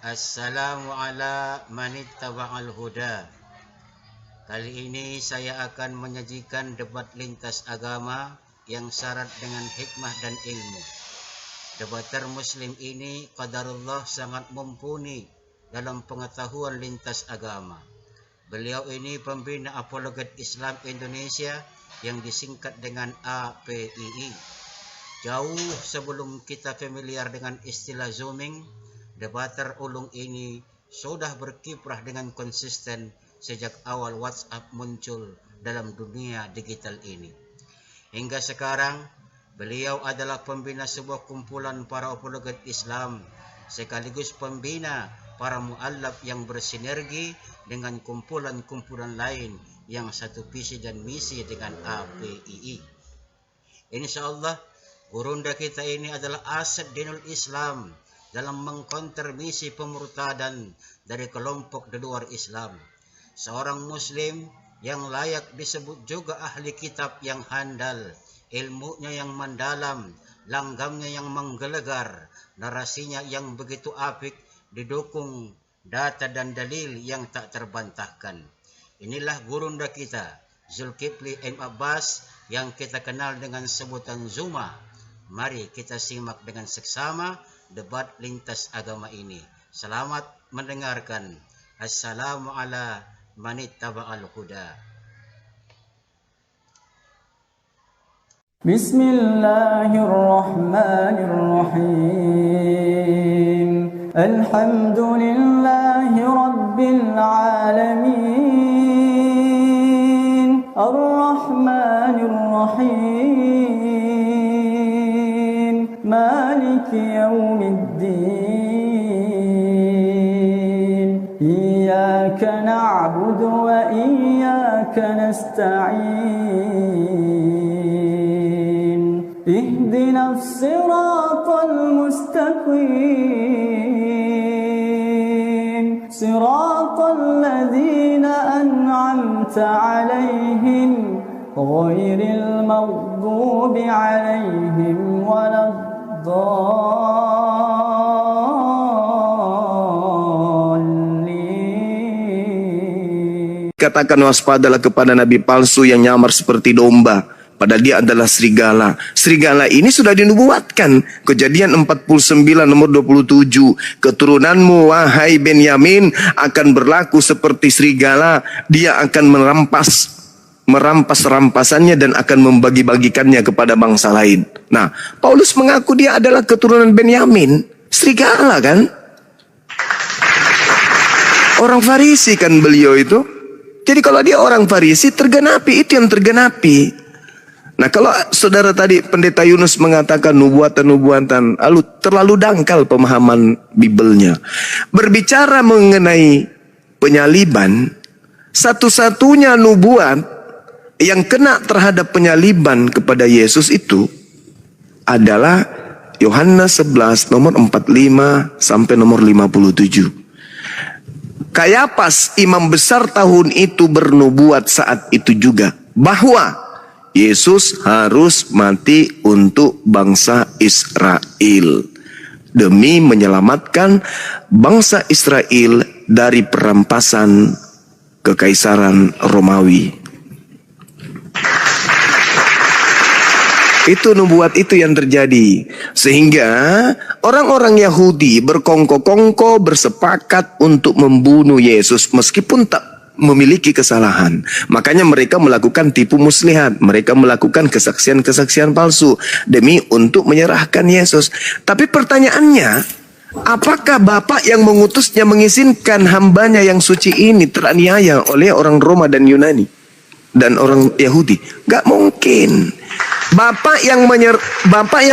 Assalamu ala manittaba'al huda. Kali ini saya akan menyajikan debat lintas agama yang syarat dengan hikmah dan ilmu. Debater muslim ini qadarullah sangat mumpuni dalam pengetahuan lintas agama. Beliau ini pembina Apologet Islam Indonesia yang disingkat dengan APII. Jauh sebelum kita familiar dengan istilah zooming, debater ulung ini sudah berkiprah dengan konsisten sejak awal WhatsApp muncul dalam dunia digital ini. Hingga sekarang, beliau adalah pembina sebuah kumpulan para apologet Islam, sekaligus pembina para mu'allaf yang bersinergi dengan kumpulan-kumpulan lain yang satu visi dan misi dengan APII. Insyaallah, gurunda kita ini adalah aset dinul Islam dalam mengkonter misi pemurtadan dari kelompok di luar Islam. Seorang muslim yang layak disebut juga ahli kitab yang handal, ilmunya yang mendalam, langgamnya yang menggelegar, narasinya yang begitu apik, didukung data dan dalil yang tak terbantahkan. Inilah gurunda kita, Zulkifli M. Abbas, yang kita kenal dengan sebutan Zuma. Mari kita simak dengan seksama debat lintas agama ini. Selamat mendengarkan. Assalamu ala manittaba'al huda. Bismillahirrahmanirrahim. Alhamdulillahi rabbil alamin. Ar-Rahmanir-Rahim. Maliki yawmiddin. Iyyaka na'budu wa iyyaka nasta'in. Ihdinas siratal mustaqim. Siratal ladzina an'amta 'alaihim ghairil maghdubi 'alaihim waladdallin. Katakan waspadalah kepada nabi palsu yang nyamar seperti domba, padahal dia adalah serigala. Serigala ini sudah dinubuatkan. Kejadian 49 nomor 27. Keturunanmu wahai Benyamin akan berlaku seperti serigala. Dia akan merampas rampasannya dan akan membagi-bagikannya kepada bangsa lain. Nah, Paulus mengaku dia adalah keturunan Benyamin. Serigala kan? Orang Farisi kan beliau itu. Jadi kalau dia orang Farisi, tergenapi, itu yang tergenapi. Nah, kalau saudara tadi pendeta Yunus mengatakan nubuatan-nubuatan, terlalu dangkal pemahaman Bibelnya. Berbicara mengenai penyaliban, satu-satunya nubuat yang kena terhadap penyaliban kepada Yesus itu adalah Yohanes 11 nomor 45 sampai nomor 57. Kayafas imam besar tahun itu bernubuat saat itu juga bahwa Yesus harus mati untuk bangsa Israel demi menyelamatkan bangsa Israel dari perampasan kekaisaran Romawi. Itu nubuat itu yang terjadi. Sehingga orang-orang Yahudi berkongko-kongko bersepakat untuk membunuh Yesus meskipun tak memiliki kesalahan. Makanya mereka melakukan tipu muslihat. Mereka melakukan kesaksian-kesaksian palsu demi untuk menyerahkan Yesus. Tapi pertanyaannya, apakah Bapak yang mengutusnya mengizinkan hambanya yang suci ini teraniaya oleh orang Roma dan Yunani dan orang Yahudi? Gak mungkin. Bapak yang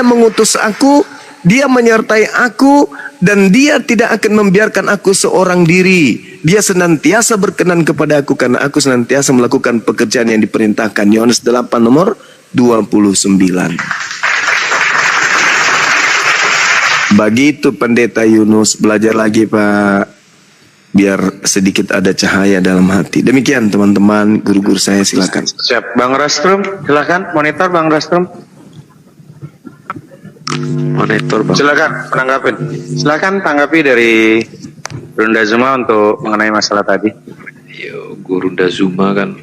mengutus aku, dia menyertai aku, dan dia tidak akan membiarkan aku seorang diri. Dia senantiasa berkenan kepada aku karena aku senantiasa melakukan pekerjaan yang diperintahkan. Yohanes 8 nomor 29. Begitu pendeta Yunus, belajar lagi Pak, biar sedikit ada cahaya dalam hati. Demikian teman-teman, guru-guru saya, silakan. Siap, Bang Rastrum, silakan monitor Bang Rastrum. Monitor Bang. Silakan menanggapin. Silakan tanggapi dari Runda Zuma untuk mengenai masalah tadi. Ya, Gurunda Zuma kan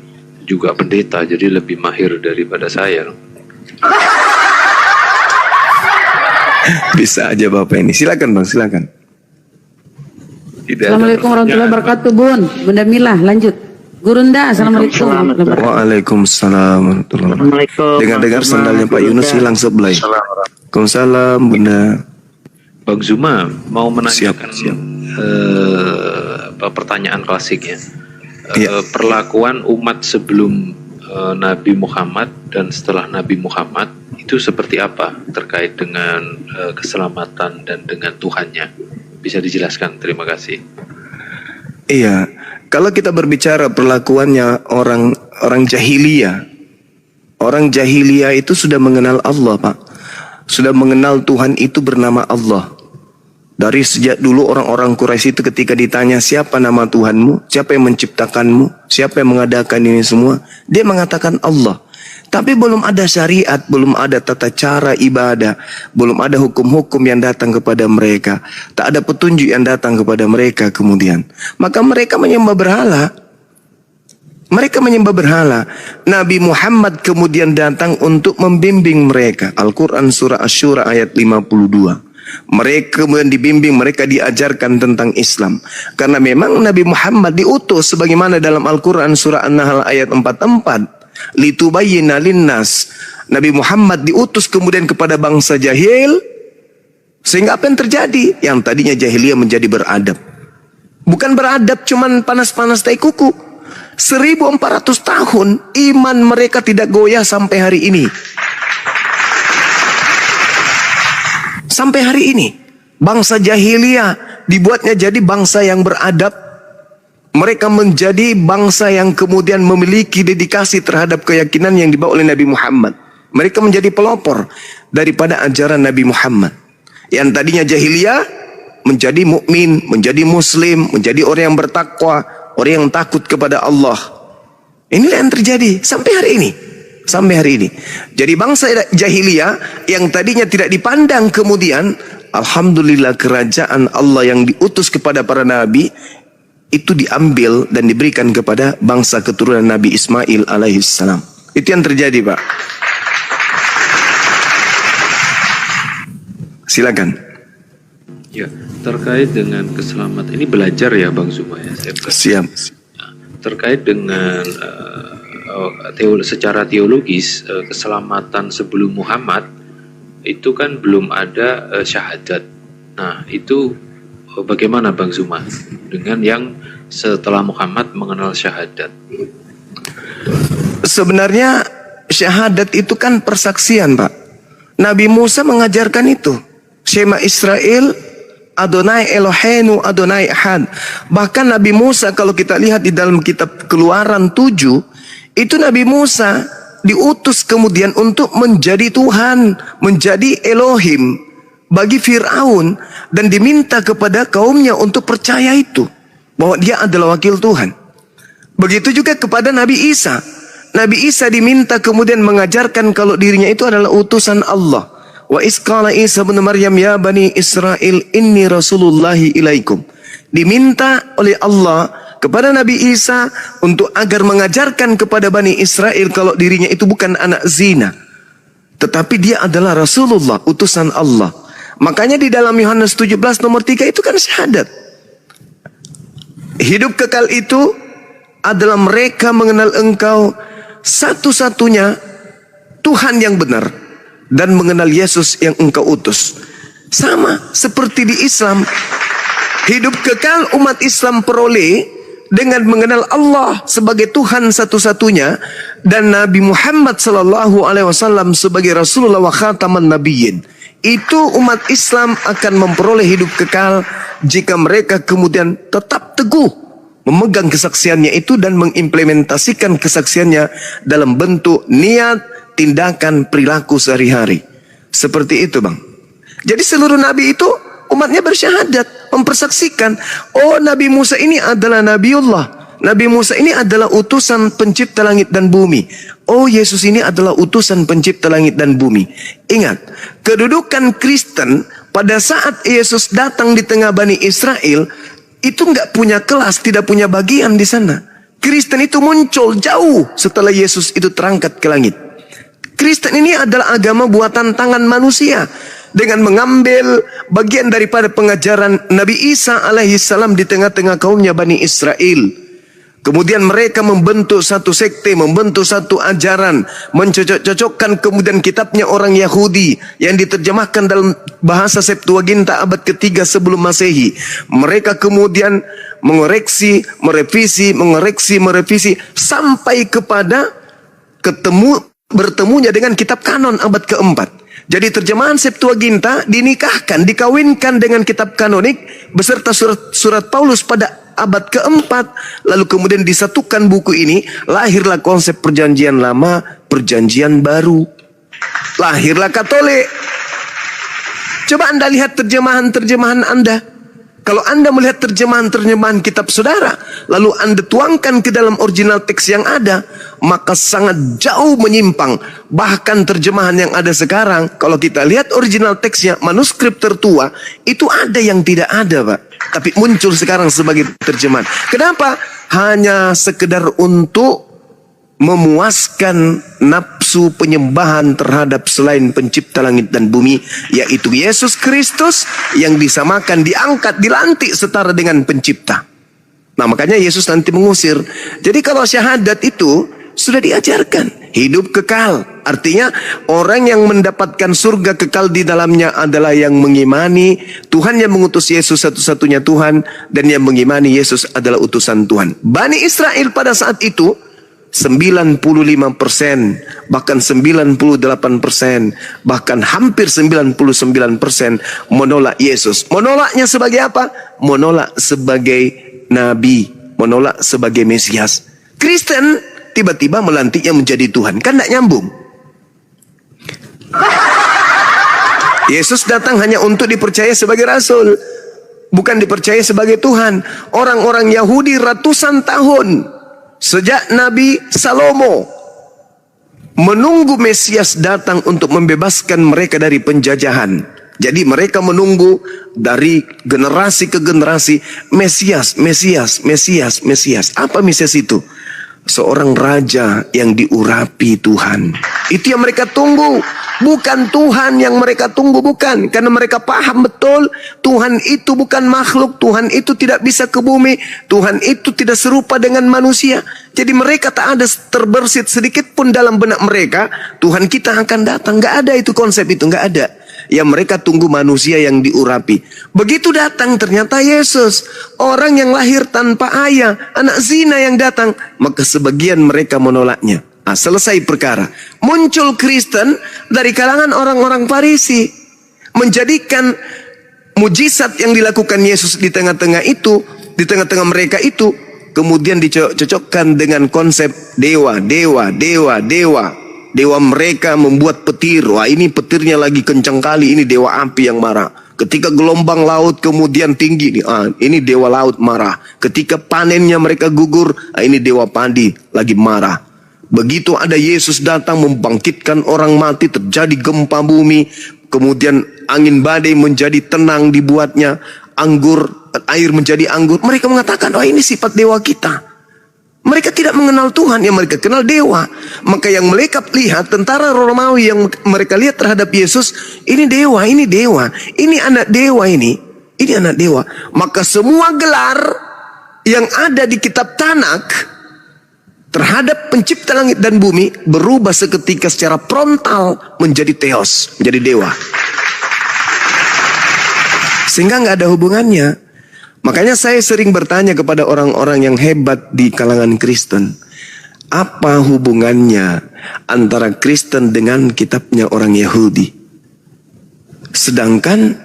juga pendeta, jadi lebih mahir daripada saya. Bisa aja Bapak ini. Silakan Bang, silakan. Assalamualaikum warahmatullahi wabarakatuh, Bun. Bunda Milah, lanjut. Gurunda, assalamualaikum. Waalaikumsalam warahmatullahi wabarakatuh. Dengar-dengar sandalnya Pak Yunus hilang sebelah. Waalaikumsalam Bunda. Bang Zuma mau menanyakan Siap. Pertanyaan klasiknya. Iya. Perlakuan umat sebelum Nabi Muhammad dan setelah Nabi Muhammad itu seperti apa terkait dengan keselamatan dan dengan Tuhannya? Bisa dijelaskan? Terima kasih. Iya, kalau kita berbicara perlakuannya orang jahiliyah, orang jahiliyah itu sudah mengenal Allah, Pak. Sudah mengenal Tuhan itu bernama Allah. Dari sejak dulu orang-orang Quraisy itu ketika ditanya siapa nama Tuhanmu, siapa yang menciptakanmu, siapa yang mengadakan ini semua, dia mengatakan Allah. Tapi belum ada syariat, belum ada tata cara ibadah, belum ada hukum-hukum yang datang kepada mereka. Tak ada petunjuk yang datang kepada mereka kemudian. Maka mereka menyembah berhala. Mereka menyembah berhala. Nabi Muhammad kemudian datang untuk membimbing mereka. Al-Quran surah Asy-Syura ayat 52. Mereka kemudian dibimbing, mereka diajarkan tentang Islam. Karena memang Nabi Muhammad diutus sebagaimana dalam Al-Quran surah An-Nahl ayat 44. Litubayyina linnas. Nabi Muhammad diutus kemudian kepada bangsa jahil, sehingga apa yang terjadi? Yang tadinya jahiliyah menjadi beradab. Bukan beradab cuman panas-panas tai kuku. 1400 tahun iman mereka tidak goyah sampai hari ini. Sampai hari ini bangsa jahiliyah dibuatnya jadi bangsa yang beradab. Mereka menjadi bangsa yang kemudian memiliki dedikasi terhadap keyakinan yang dibawa oleh Nabi Muhammad. Mereka menjadi pelopor daripada ajaran Nabi Muhammad. Yang tadinya jahiliyah menjadi mukmin, menjadi muslim, menjadi orang yang bertakwa, orang yang takut kepada Allah. Inilah yang terjadi sampai hari ini. Sampai hari ini. Jadi bangsa jahiliyah yang tadinya tidak dipandang kemudian, alhamdulillah kerajaan Allah yang diutus kepada para nabi itu diambil dan diberikan kepada bangsa keturunan Nabi Ismail alaihissalam. Itu yang terjadi, Pak. Silakan. Ya, terkait dengan keselamatan ini belajar ya Bang Zuma ya. Siap. Terkait dengan secara teologis keselamatan sebelum Muhammad itu kan belum ada syahadat. Nah, itu bagaimana Bang Zuma dengan yang setelah Muhammad mengenal syahadat? Sebenarnya syahadat itu kan persaksian, Pak. Nabi Musa mengajarkan itu. Shema Israel, Adonai Eloheinu, Adonai Ahad. Bahkan Nabi Musa kalau kita lihat di dalam kitab Keluaran 7, itu Nabi Musa diutus kemudian untuk menjadi Tuhan, menjadi Elohim bagi Fir'aun, dan diminta kepada kaumnya untuk percaya itu, bahwa dia adalah wakil Tuhan. Begitu juga kepada Nabi Isa. Nabi Isa diminta kemudian mengajarkan kalau dirinya itu adalah utusan Allah. Wa isqala Isa bin Maryam ya bani Israel inni rasulullahi ilaikum. Diminta oleh Allah kepada Nabi Isa untuk agar mengajarkan kepada Bani Israel kalau dirinya itu bukan anak zina, tetapi dia adalah Rasulullah, utusan Allah. Makanya di dalam Yohanes 17 nomor 3 itu kan syahadat. Hidup kekal itu adalah mereka mengenal engkau satu-satunya Tuhan yang benar dan mengenal Yesus yang engkau utus. Sama seperti di Islam. Hidup kekal umat Islam peroleh dengan mengenal Allah sebagai Tuhan satu-satunya dan Nabi Muhammad SAW sebagai Rasulullah wa khataman nabiyyin. Itu umat Islam akan memperoleh hidup kekal jika mereka kemudian tetap teguh memegang kesaksiannya itu dan mengimplementasikan kesaksiannya dalam bentuk niat, tindakan, perilaku sehari-hari. Seperti itu, Bang. Jadi seluruh nabi itu umatnya bersyahadat, mempersaksikan, oh Nabi Musa ini adalah Nabiullah. Nabi Musa ini adalah utusan pencipta langit dan bumi. Oh, Yesus ini adalah utusan pencipta langit dan bumi. Ingat, kedudukan Kristen pada saat Yesus datang di tengah Bani Israel, itu nggak punya kelas, tidak punya bagian di sana. Kristen itu muncul jauh setelah Yesus itu terangkat ke langit. Kristen ini adalah agama buatan tangan manusia dengan mengambil bagian daripada pengajaran Nabi Isa alaihissalam di tengah-tengah kaumnya Bani Israel. Kemudian mereka membentuk satu sekte, membentuk satu ajaran, mencocok-cocokkan kemudian kitabnya orang Yahudi yang diterjemahkan dalam bahasa Septuaginta abad ketiga sebelum Masehi. Mereka kemudian mengoreksi, merevisi sampai kepada bertemunya dengan kitab kanon abad keempat. Jadi terjemahan Septuaginta dinikahkan, dikawinkan dengan kitab kanonik beserta surat Paulus pada abad keempat. Lalu kemudian disatukan buku ini, lahirlah konsep perjanjian lama, perjanjian baru. Lahirlah Katolik. Coba Anda lihat terjemahan-terjemahan Anda. Kalau Anda melihat terjemahan-terjemahan kitab saudara, lalu Anda tuangkan ke dalam original teks yang ada, maka sangat jauh menyimpang. Bahkan terjemahan yang ada sekarang, kalau kita lihat original teksnya, manuskrip tertua, itu ada yang tidak ada, Pak. Tapi muncul sekarang sebagai terjemahan. Kenapa? Hanya sekedar untuk memuaskan nafsu penyembahan terhadap selain pencipta langit dan bumi, yaitu Yesus Kristus yang disamakan, diangkat, dilantik setara dengan pencipta. Nah, makanya Yesus nanti mengusir. Jadi kalau syahadat itu sudah diajarkan, hidup kekal. Artinya orang yang mendapatkan surga kekal di dalamnya adalah yang mengimani Tuhan yang mengutus Yesus satu-satunya Tuhan, dan yang mengimani Yesus adalah utusan Tuhan. Bani Israel pada saat itu 95%, bahkan 98%, bahkan hampir 99% menolak Yesus. Menolaknya sebagai apa? Menolak sebagai nabi, menolak sebagai Mesias. Kristen tiba-tiba melantiknya menjadi Tuhan. Kan tidak nyambung. Yesus datang hanya untuk dipercaya sebagai rasul, bukan dipercaya sebagai Tuhan. Orang-orang Yahudi ratusan tahun sejak Nabi Salomo menunggu Mesias datang untuk membebaskan mereka dari penjajahan. Jadi mereka menunggu dari generasi ke generasi Mesias. Apa Mesias itu? Seorang raja yang diurapi Tuhan. Itu yang mereka tunggu. Bukan Tuhan yang mereka tunggu, bukan. Karena mereka paham betul Tuhan itu bukan makhluk. Tuhan itu tidak bisa ke bumi. Tuhan itu tidak serupa dengan manusia. Jadi mereka tak ada terbersit sedikit pun dalam benak mereka Tuhan kita akan datang. Gak ada itu konsep itu, gak ada. Yang mereka tunggu manusia yang diurapi. Begitu datang ternyata Yesus, orang yang lahir tanpa ayah, anak zina yang datang, maka sebagian mereka menolaknya. Nah, selesai perkara. Muncul Kristen dari kalangan orang-orang Farisi, menjadikan mujizat yang dilakukan Yesus di tengah-tengah itu, di tengah-tengah mereka itu, kemudian dicocokkan dengan konsep dewa. Dewa mereka membuat petir. Wah, ini petirnya lagi kencang kali. Ini dewa api yang marah. Ketika gelombang laut kemudian tinggi, ini dewa laut marah. Ketika panennya mereka gugur, ini dewa padi lagi marah. Begitu ada Yesus datang membangkitkan orang mati, terjadi gempa bumi. Kemudian angin badai menjadi tenang dibuatnya. Air menjadi anggur. Mereka mengatakan, oh ini sifat dewa kita. Mereka tidak mengenal Tuhan, yang mereka kenal dewa. Maka yang mereka lihat, tentara Romawi yang mereka lihat terhadap Yesus, ini dewa, ini dewa, ini anak dewa, ini anak dewa. Maka semua gelar yang ada di kitab Tanak terhadap pencipta langit dan bumi berubah seketika secara frontal menjadi theos, menjadi dewa. Sehingga nggak ada hubungannya. Makanya saya sering bertanya kepada orang-orang yang hebat di kalangan Kristen, apa hubungannya antara Kristen dengan kitabnya orang Yahudi? Sedangkan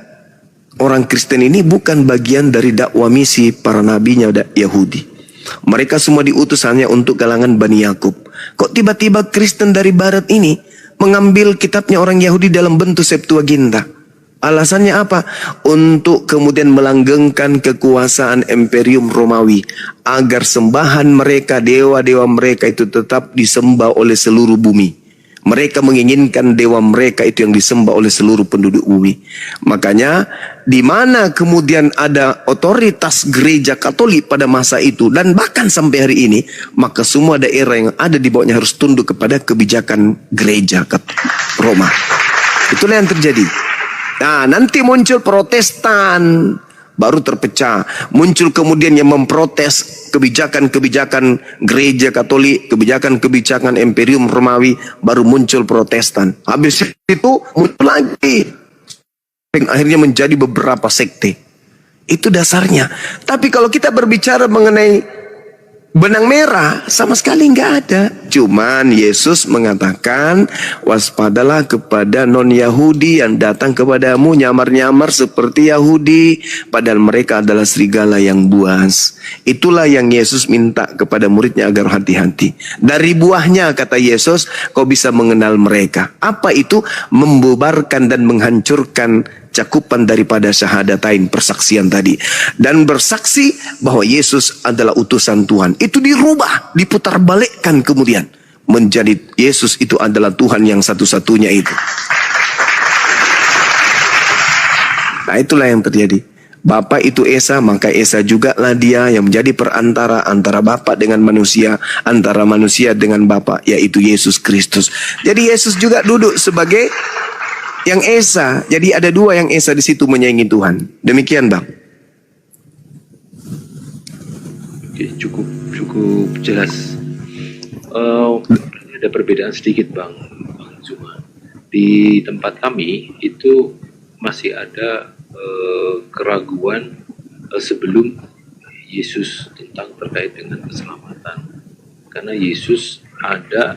orang Kristen ini bukan bagian dari dakwah misi para nabinya Yahudi. Mereka semua diutus hanya untuk kalangan Bani Yakub. Kok tiba-tiba Kristen dari Barat ini mengambil kitabnya orang Yahudi dalam bentuk Septuaginta? Alasannya apa? Untuk kemudian melanggengkan kekuasaan Imperium Romawi, agar sembahan mereka, dewa-dewa mereka itu tetap disembah oleh seluruh bumi. Mereka menginginkan dewa mereka itu yang disembah oleh seluruh penduduk bumi. Makanya di mana kemudian ada otoritas gereja Katolik pada masa itu dan bahkan sampai hari ini, maka semua daerah yang ada di bawahnya harus tunduk kepada kebijakan gereja Roma. Itulah yang terjadi. Nah, nanti muncul Protestan, baru terpecah. Muncul kemudian yang memprotes kebijakan-kebijakan gereja Katolik, kebijakan-kebijakan Imperium Romawi, baru muncul Protestan. Habis itu muncul lagi. Akhirnya menjadi beberapa sekte. Itu dasarnya. Tapi kalau kita berbicara mengenai benang merah, sama sekali nggak ada. Cuman Yesus mengatakan, waspadalah kepada non-Yahudi yang datang kepadamu nyamar-nyamar seperti Yahudi, padahal mereka adalah serigala yang buas. Itulah yang Yesus minta kepada muridnya agar hati-hati. Dari buahnya, kata Yesus, kau bisa mengenal mereka. Apa itu? Membubarkan dan menghancurkan cakupan daripada syahadatain, persaksian tadi, dan bersaksi bahwa Yesus adalah utusan Tuhan. Itu dirubah, diputar balikkan kemudian menjadi Yesus itu adalah Tuhan yang satu-satunya itu. Nah, itulah yang terjadi. Bapa itu Esa, maka Esa juga lah dia yang menjadi perantara antara Bapa dengan manusia, antara manusia dengan Bapa, yaitu Yesus Kristus. Jadi Yesus juga duduk sebagai yang Esa. Jadi ada dua yang Esa di situ menyaingi Tuhan. Demikian, Bang. Oke, cukup jelas. Ada perbedaan sedikit, Bang Zuma. Di tempat kami itu masih ada keraguan sebelum Yesus tentang terkait dengan keselamatan. Karena Yesus ada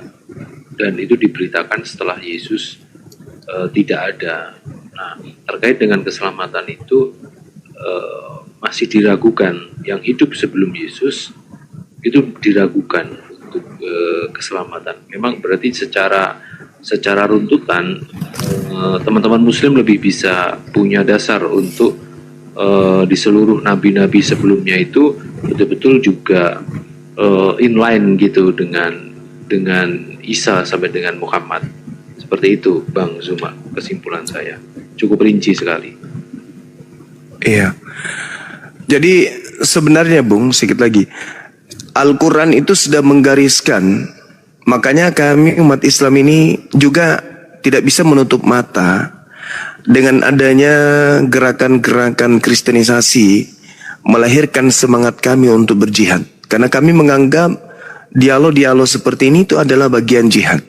dan itu diberitakan setelah Yesus tidak ada. Nah, terkait dengan keselamatan itu masih diragukan. Yang hidup sebelum Yesus itu diragukan untuk keselamatan. Memang berarti secara runtutan teman-teman Muslim lebih bisa punya dasar untuk di seluruh nabi-nabi sebelumnya itu betul-betul juga inline gitu dengan Isa sampai dengan Muhammad. Seperti itu, Bang Zuma, kesimpulan saya. Cukup rinci sekali. Iya. Jadi sebenarnya, Bung, sedikit lagi. Al-Quran itu sudah menggariskan. Makanya kami umat Islam ini juga tidak bisa menutup mata dengan adanya gerakan-gerakan kristenisasi melahirkan semangat kami untuk berjihad. Karena kami menganggap dialog-dialog seperti ini itu adalah bagian jihad.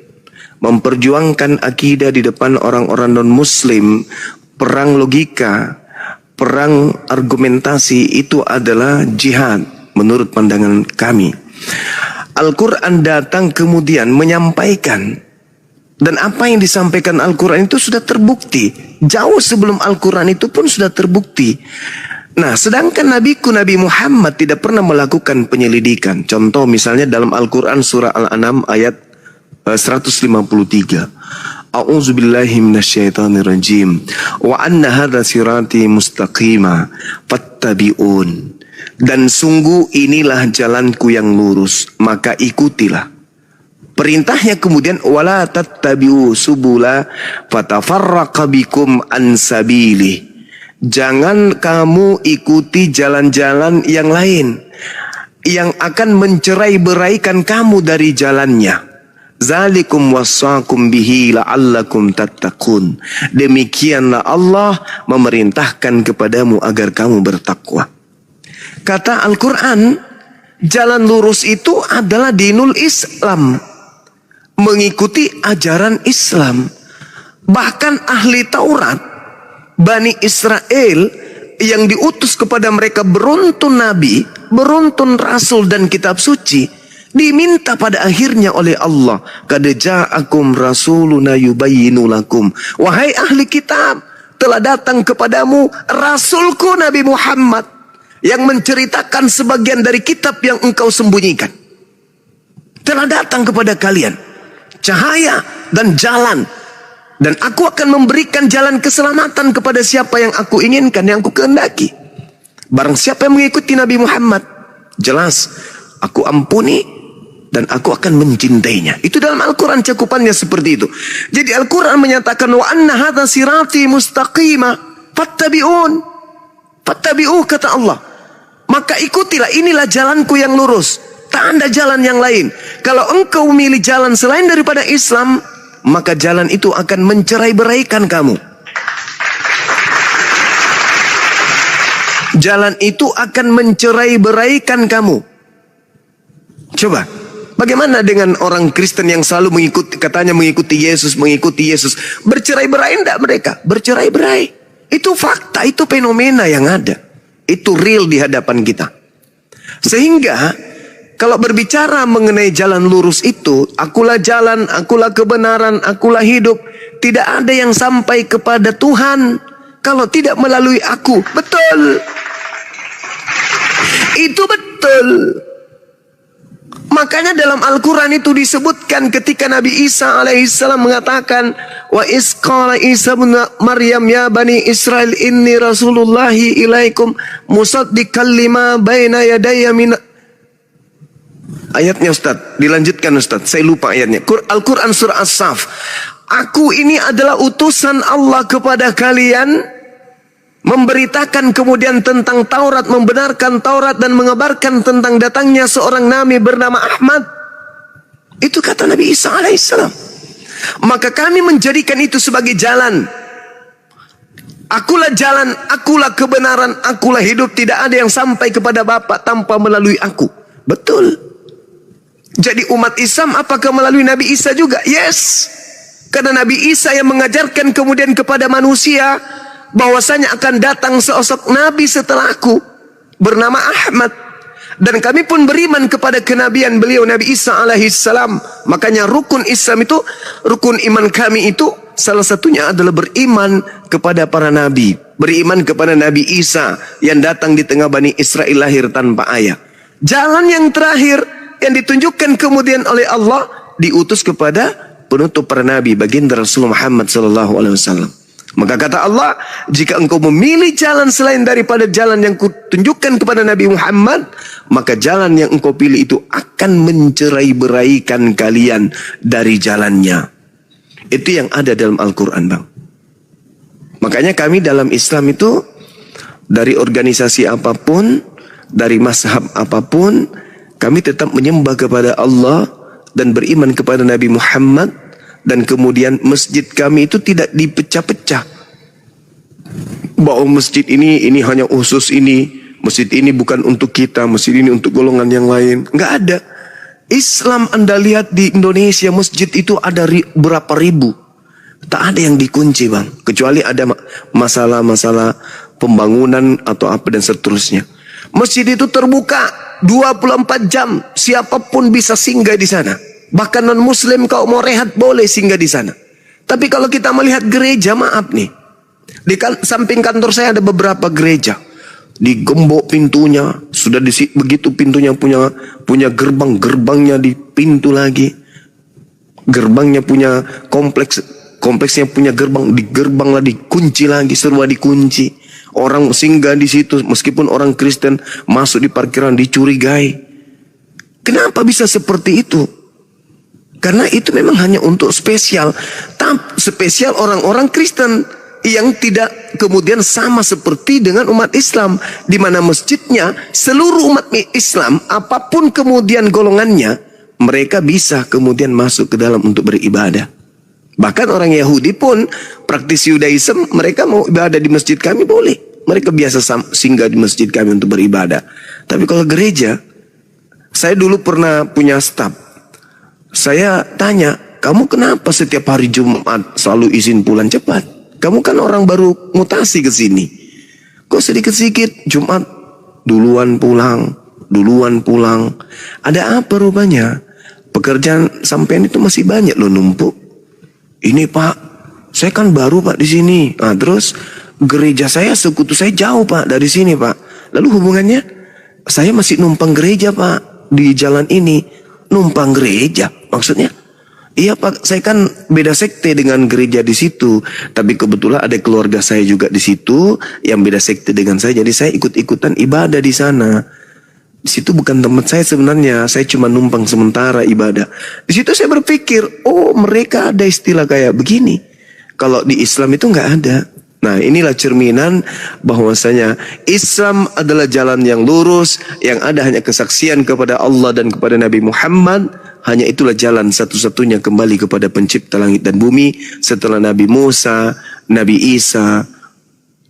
Memperjuangkan akidah di depan orang-orang non-muslim, perang logika, perang argumentasi, itu adalah jihad menurut pandangan kami. Al-Quran datang kemudian menyampaikan, dan apa yang disampaikan Al-Quran itu sudah terbukti. Jauh sebelum Al-Quran itu pun sudah terbukti. Nah, sedangkan Nabi Muhammad tidak pernah melakukan penyelidikan. Contoh misalnya dalam Al-Quran surah Al-An'am ayat 153. A'udzubillahi minasyaitonirrajim. Wa anna hadza sirati mustaqima fattabi'un. Dan sungguh inilah jalanku yang lurus, maka ikutilah. Perintahnya kemudian wala tattabi'u subula fatafarraqa bikum an sabili. Jangan kamu ikuti jalan-jalan yang lain yang akan mencerai-beraikan kamu dari jalannya. Zalikum wassakum bihi la'allakum tattaqun. Demikianlah Allah memerintahkan kepadamu agar kamu bertakwa. Kata Al-Quran, jalan lurus itu adalah dinul Islam, mengikuti ajaran Islam. Bahkan ahli Taurat, Bani Israel yang diutus kepada mereka beruntun nabi, beruntun rasul dan kitab suci, diminta pada akhirnya oleh Allah, qad ja'akum rasuluna yubayyinu lakum. Wahai ahli kitab, telah datang kepadamu rasulku Nabi Muhammad yang menceritakan sebagian dari kitab yang engkau sembunyikan. Telah datang kepada kalian cahaya dan jalan, dan aku akan memberikan jalan keselamatan kepada siapa yang aku inginkan, yang aku kehendaki. Barang siapa yang mengikuti Nabi Muhammad, jelas aku ampuni dan aku akan mencintainya. Itu dalam Al-Quran cakupannya seperti itu. Jadi Al-Quran menyatakan wa anna hadza sirati mustaqima Fattabi'un. Fattabi'u kata Allah. Maka ikutilah, inilah jalanku yang lurus. Tak ada jalan yang lain. Kalau engkau memilih jalan selain daripada Islam, maka jalan itu akan mencerai-beraikan kamu. Jalan itu akan mencerai-beraikan kamu. Coba, bagaimana dengan orang Kristen yang selalu katanya mengikuti Yesus. Bercerai-berai enggak mereka? Bercerai-berai. Itu fakta, itu fenomena yang ada. Itu real di hadapan kita. Sehingga kalau berbicara mengenai jalan lurus itu, akulah jalan, akulah kebenaran, akulah hidup. Tidak ada yang sampai kepada Tuhan kalau tidak melalui aku. Betul. Itu betul. Makanya dalam Al-Quran itu disebutkan ketika Nabi Isa alaihissalam mengatakan, wa isqala Isa bin Maryam ya bani Israel inni rasulullahi ilaikum musaddiqan lima baina yadayya min. Ayatnya Ustaz, dilanjutkan Ustaz, saya lupa ayatnya. Al-Quran surah As-Saf. Aku ini adalah utusan Allah kepada kalian, memberitakan kemudian tentang Taurat, membenarkan Taurat dan mengabarkan tentang datangnya seorang nabi bernama Ahmad. Itu kata Nabi Isa alaihissalam. Maka kami menjadikan itu sebagai jalan. Akulah jalan, akulah kebenaran, akulah hidup. Tidak ada yang sampai kepada Bapa tanpa melalui aku. Betul. Jadi umat Islam apakah melalui Nabi Isa juga? Yes. Karena Nabi Isa yang mengajarkan kemudian kepada manusia bahwasanya akan datang sosok Nabi setelahku bernama Ahmad. Dan kami pun beriman kepada kenabian beliau Nabi Isa alaihissalam. Makanya rukun Islam itu, rukun iman kami itu salah satunya adalah beriman kepada para nabi. Beriman kepada Nabi Isa yang datang di tengah Bani Israel lahir tanpa ayah. Jalan yang terakhir yang ditunjukkan kemudian oleh Allah diutus kepada penutup para nabi, baginda Rasulullah Muhammad SAW. Maka kata Allah, jika engkau memilih jalan selain daripada jalan yang kutunjukkan kepada Nabi Muhammad, maka jalan yang engkau pilih itu akan mencerai-beraikan kalian dari jalannya. Itu yang ada dalam Al-Quran, Bang. Makanya kami dalam Islam itu, dari organisasi apapun, dari mazhab apapun, kami tetap menyembah kepada Allah dan beriman kepada Nabi Muhammad. Dan kemudian masjid kami itu tidak dipecah-pecah. Bahwa masjid ini hanya khusus ini. Masjid ini bukan untuk kita. Masjid ini untuk golongan yang lain. Enggak ada. Islam Anda lihat di Indonesia masjid itu ada berapa ribu. Tak ada yang dikunci, Bang. Kecuali ada masalah-masalah pembangunan atau apa dan seterusnya. Masjid itu terbuka 24 jam. Siapapun bisa singgah di sana. Bahkan non-muslim kalau mau rehat boleh singgah di sana. Tapi kalau kita melihat gereja, maaf nih. Di samping kantor saya ada beberapa gereja. Digembok pintunya. Sudah begitu pintunya punya gerbang. Gerbangnya di pintu lagi. Gerbangnya punya kompleksnya punya gerbang. Di gerbang lah dikunci lagi. Serba dikunci. Orang singgah di situ. Meskipun orang Kristen masuk di parkiran dicurigai. Kenapa bisa seperti itu? Karena itu memang hanya untuk spesial. Spesial orang-orang Kristen yang tidak kemudian sama seperti dengan umat Islam. Di mana masjidnya seluruh umat Islam, apapun kemudian golongannya, mereka bisa kemudian masuk ke dalam untuk beribadah. Bahkan orang Yahudi pun praktisi Yudaism, mereka mau ibadah di masjid kami boleh. Mereka biasa singgah di masjid kami untuk beribadah. Tapi kalau gereja, saya dulu pernah punya staf. Saya tanya, kamu kenapa setiap hari Jumat selalu izin pulang cepat? Kamu kan orang baru mutasi ke sini. Kok sedikit-sedikit Jumat duluan pulang. Ada apa rupanya? Pekerjaan sampean itu masih banyak loh numpuk. Ini Pak, saya kan baru Pak di sini. Nah, terus gereja saya, sekutu saya jauh Pak dari sini Pak. Lalu hubungannya? Saya masih numpang gereja Pak di jalan ini. Numpang gereja maksudnya? Iya Pak, saya kan beda sekte dengan gereja di situ. Tapi kebetulan ada keluarga saya juga di situ yang beda sekte dengan saya. Jadi saya ikut-ikutan ibadah di sana. Di situ bukan tempat saya sebenarnya. Saya cuma numpang sementara ibadah. Di situ saya berpikir, oh mereka ada istilah kayak begini. Kalau di Islam itu nggak ada. Nah, inilah cerminan bahwasanya Islam adalah jalan yang lurus, yang ada hanya kesaksian kepada Allah dan kepada Nabi Muhammad. Hanya itulah jalan satu-satunya kembali kepada pencipta langit dan bumi. Setelah Nabi Musa, Nabi Isa,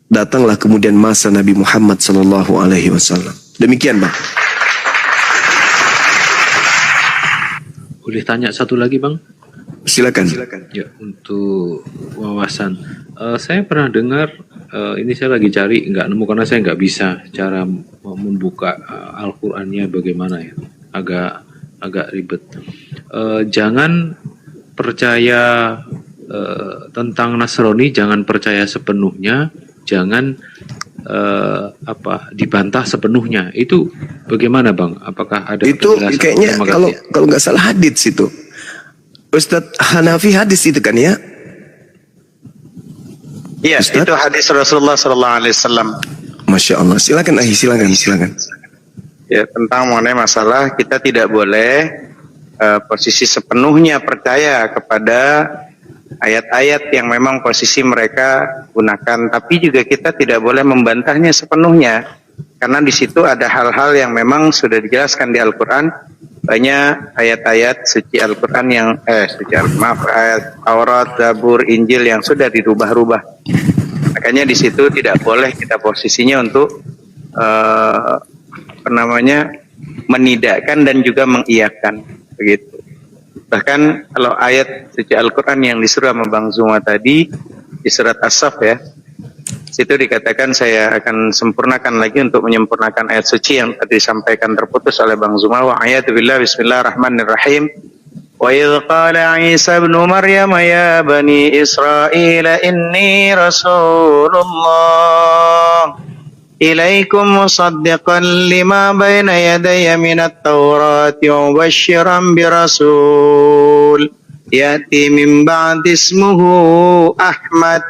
datanglah kemudian masa Nabi Muhammad SAW. Demikian, Bang. Boleh tanya satu lagi, Bang? Silakan. Ya, untuk wawasan. Saya pernah dengar, ini saya lagi cari, nggak nemu karena saya nggak bisa cara membuka Al-Qur'annya bagaimana ya, agak ribet. Jangan percaya tentang Nasrani, jangan percaya sepenuhnya, jangan dibantah sepenuhnya. Itu bagaimana, Bang? Apakah ada itu penjelasan? kayaknya kalau nggak salah hadits itu. Ustadz Hanafi hadis itu kan ya? Iya, itu hadis Rasulullah SAW. Masya Allah. Silakan, silakan. Ya, tentang mengenai masalah kita tidak boleh posisi sepenuhnya percaya kepada ayat-ayat yang memang posisi mereka gunakan, tapi juga kita tidak boleh membantahnya sepenuhnya, karena di situ ada hal-hal yang memang sudah dijelaskan di Al-Quran. Banyak ayat-ayat suci Al-Quran yang ayat Taurat, Zabur, Injil yang sudah dirubah-rubah. Makanya di situ tidak boleh kita posisinya untuk menidakkan dan juga mengiyakan, begitu. Bahkan kalau ayat suci Al-Quran yang disuruh sama Bang Zuma tadi di surat As-Saff ya, situ dikatakan saya akan sempurnakan lagi untuk menyempurnakan ayat suci yang tadi disampaikan terputus oleh Bang Zuma. Wa ayatu billah, bismillahirrahmanirrahim. Wa idh qala Isa ibn Maryam ya bani Israel inni rasulullah ilaikum musaddiqan lima baina yadayya minat tawrati wa mubashiran birasul ya'ti min ba'di ismuhu Ahmad.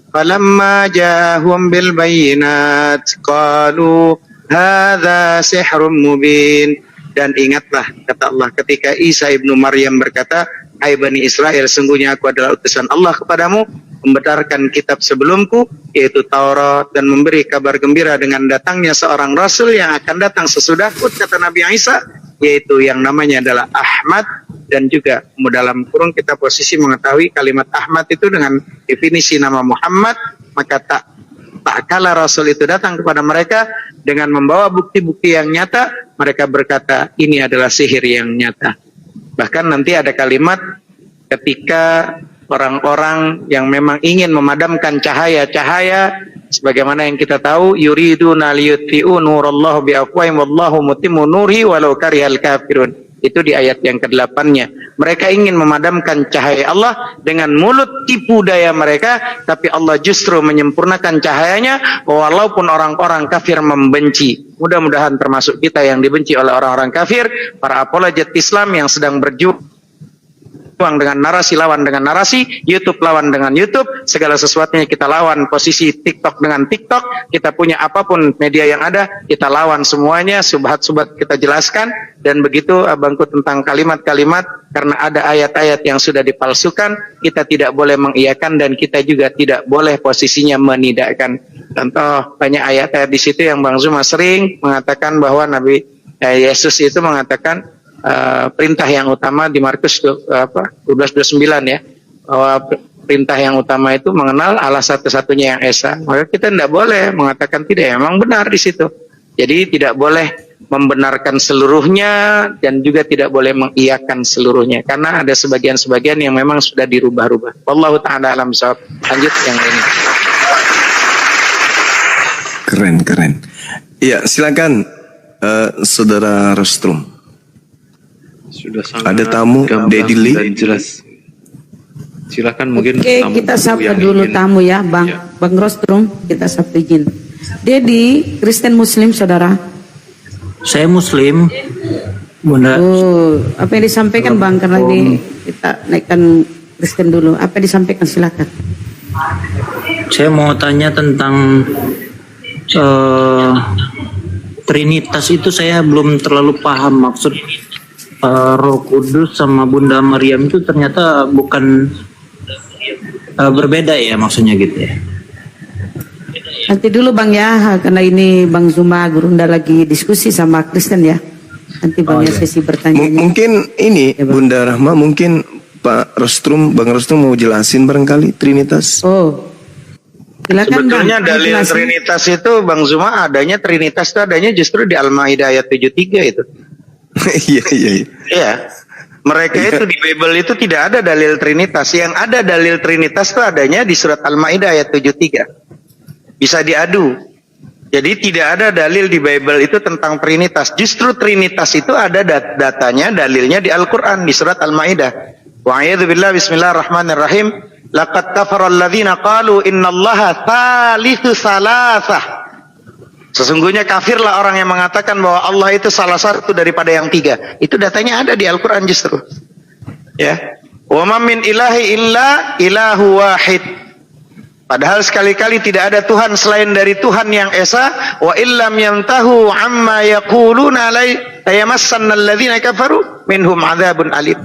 Falamma ja'ahum bil bayyinat qalu hadza sihrun mubin. Dan ingatlah, kata Allah, ketika Isa ibnu Maryam berkata, hai Bani Israel, sungguhnya aku adalah utusan Allah kepadamu, membenarkan kitab sebelumku, yaitu Taurat, dan memberi kabar gembira dengan datangnya seorang Rasul yang akan datang sesudahku, kata Nabi Isa, yaitu yang namanya adalah Ahmad. Dan juga dalam kurung kita posisi mengetahui kalimat Ahmad itu dengan definisi nama Muhammad, maka tak kala Rasul itu datang kepada mereka dengan membawa bukti-bukti yang nyata, mereka berkata ini adalah sihir yang nyata. Bahkan nanti ada kalimat ketika orang-orang yang memang ingin memadamkan cahaya-cahaya, sebagaimana yang kita tahu, yuriduna liyutfi'u nurallahu biafwahim wallahu mutimmu nurihi walau karihal kafirun. Itu di ayat yang ke-8-nya. Mereka ingin memadamkan cahaya Allah dengan mulut tipu daya mereka, tapi Allah justru menyempurnakan cahayanya walaupun orang-orang kafir membenci. Mudah-mudahan termasuk kita yang dibenci oleh orang-orang kafir, para apologet Islam yang sedang berjuang dengan narasi lawan dengan narasi, YouTube lawan dengan YouTube, segala sesuatunya kita lawan. Posisi TikTok dengan TikTok, kita punya apapun media yang ada, kita lawan semuanya, subhat-subhat kita jelaskan. Dan begitu abangku tentang kalimat-kalimat, karena ada ayat-ayat yang sudah dipalsukan, kita tidak boleh mengiyakan dan kita juga tidak boleh posisinya menidakkan. Contoh banyak ayat-ayat di situ yang Bang Zuma sering mengatakan bahwa Nabi Yesus itu mengatakan perintah yang utama di Markus 12:29 ya, bahwa perintah yang utama itu mengenal Allah satu-satunya yang esa. Maka kita tidak boleh mengatakan tidak, memang benar di situ. Jadi tidak boleh membenarkan seluruhnya dan juga tidak boleh mengiyakan seluruhnya, karena ada sebagian-sebagian yang memang sudah dirubah-rubah. Wallahu ta'ala alam shawab. Lanjut yang ini. Keren. Iya, silakan Saudara Rostrum. Sudah sangat ada tamu, Dedi Lee. Dan jelas. Silakan mungkin. Oke, kita sapa dulu tamu ya, Bang. Ya. Bang Rostrum, kita sapa izin. Dedi, Kristen Muslim, saudara. Saya Muslim. Bunda. Apa yang disampaikan Bang? Karena ini kita naikkan Kristen dulu. Apa yang disampaikan, silakan. Saya mau tanya tentang Trinitas itu saya belum terlalu paham maksud. Roh Kudus sama Bunda Maryam itu ternyata bukan berbeda ya, maksudnya gitu ya. Nanti dulu Bang ya, karena ini Bang Zuma Gurunda lagi diskusi sama Kristen ya. Nanti Bang ya sesi bertanya. Mungkin ini ya, Bunda Rahma, mungkin Pak Rostrum, Bang Rostrum mau jelasin barangkali Trinitas. Oh, silakan Sebetulnya Bang, dalil jelasin. Trinitas itu Bang Zuma adanya Trinitas itu adanya justru di Al-Maidah ayat 73 itu. Iya. Iya. Mereka itu di Bible itu tidak ada dalil Trinitas. Yang ada dalil Trinitas itu adanya di surat Al-Maidah ayat 73. Bisa diadu. Jadi tidak ada dalil di Bible itu tentang Trinitas. Justru Trinitas itu ada datanya, dalilnya di Al-Quran di surat Al-Maidah. Wa'iyadzubillah, bismillahirrahmanirrahim. Laqad kafara alladhina qalu innallaha thalithu salasah. Sesungguhnya kafirlah orang yang mengatakan bahwa Allah itu salah satu daripada yang tiga. Itu datanya ada di Al-Quran justru. Ya. Wa ma min ilahi illa ilahu wahid. Padahal sekali-kali tidak ada Tuhan selain dari Tuhan yang esa. Wa illam yantahu amma yaquluna la yamassanna alladhina kafaru minhum adzabun alim.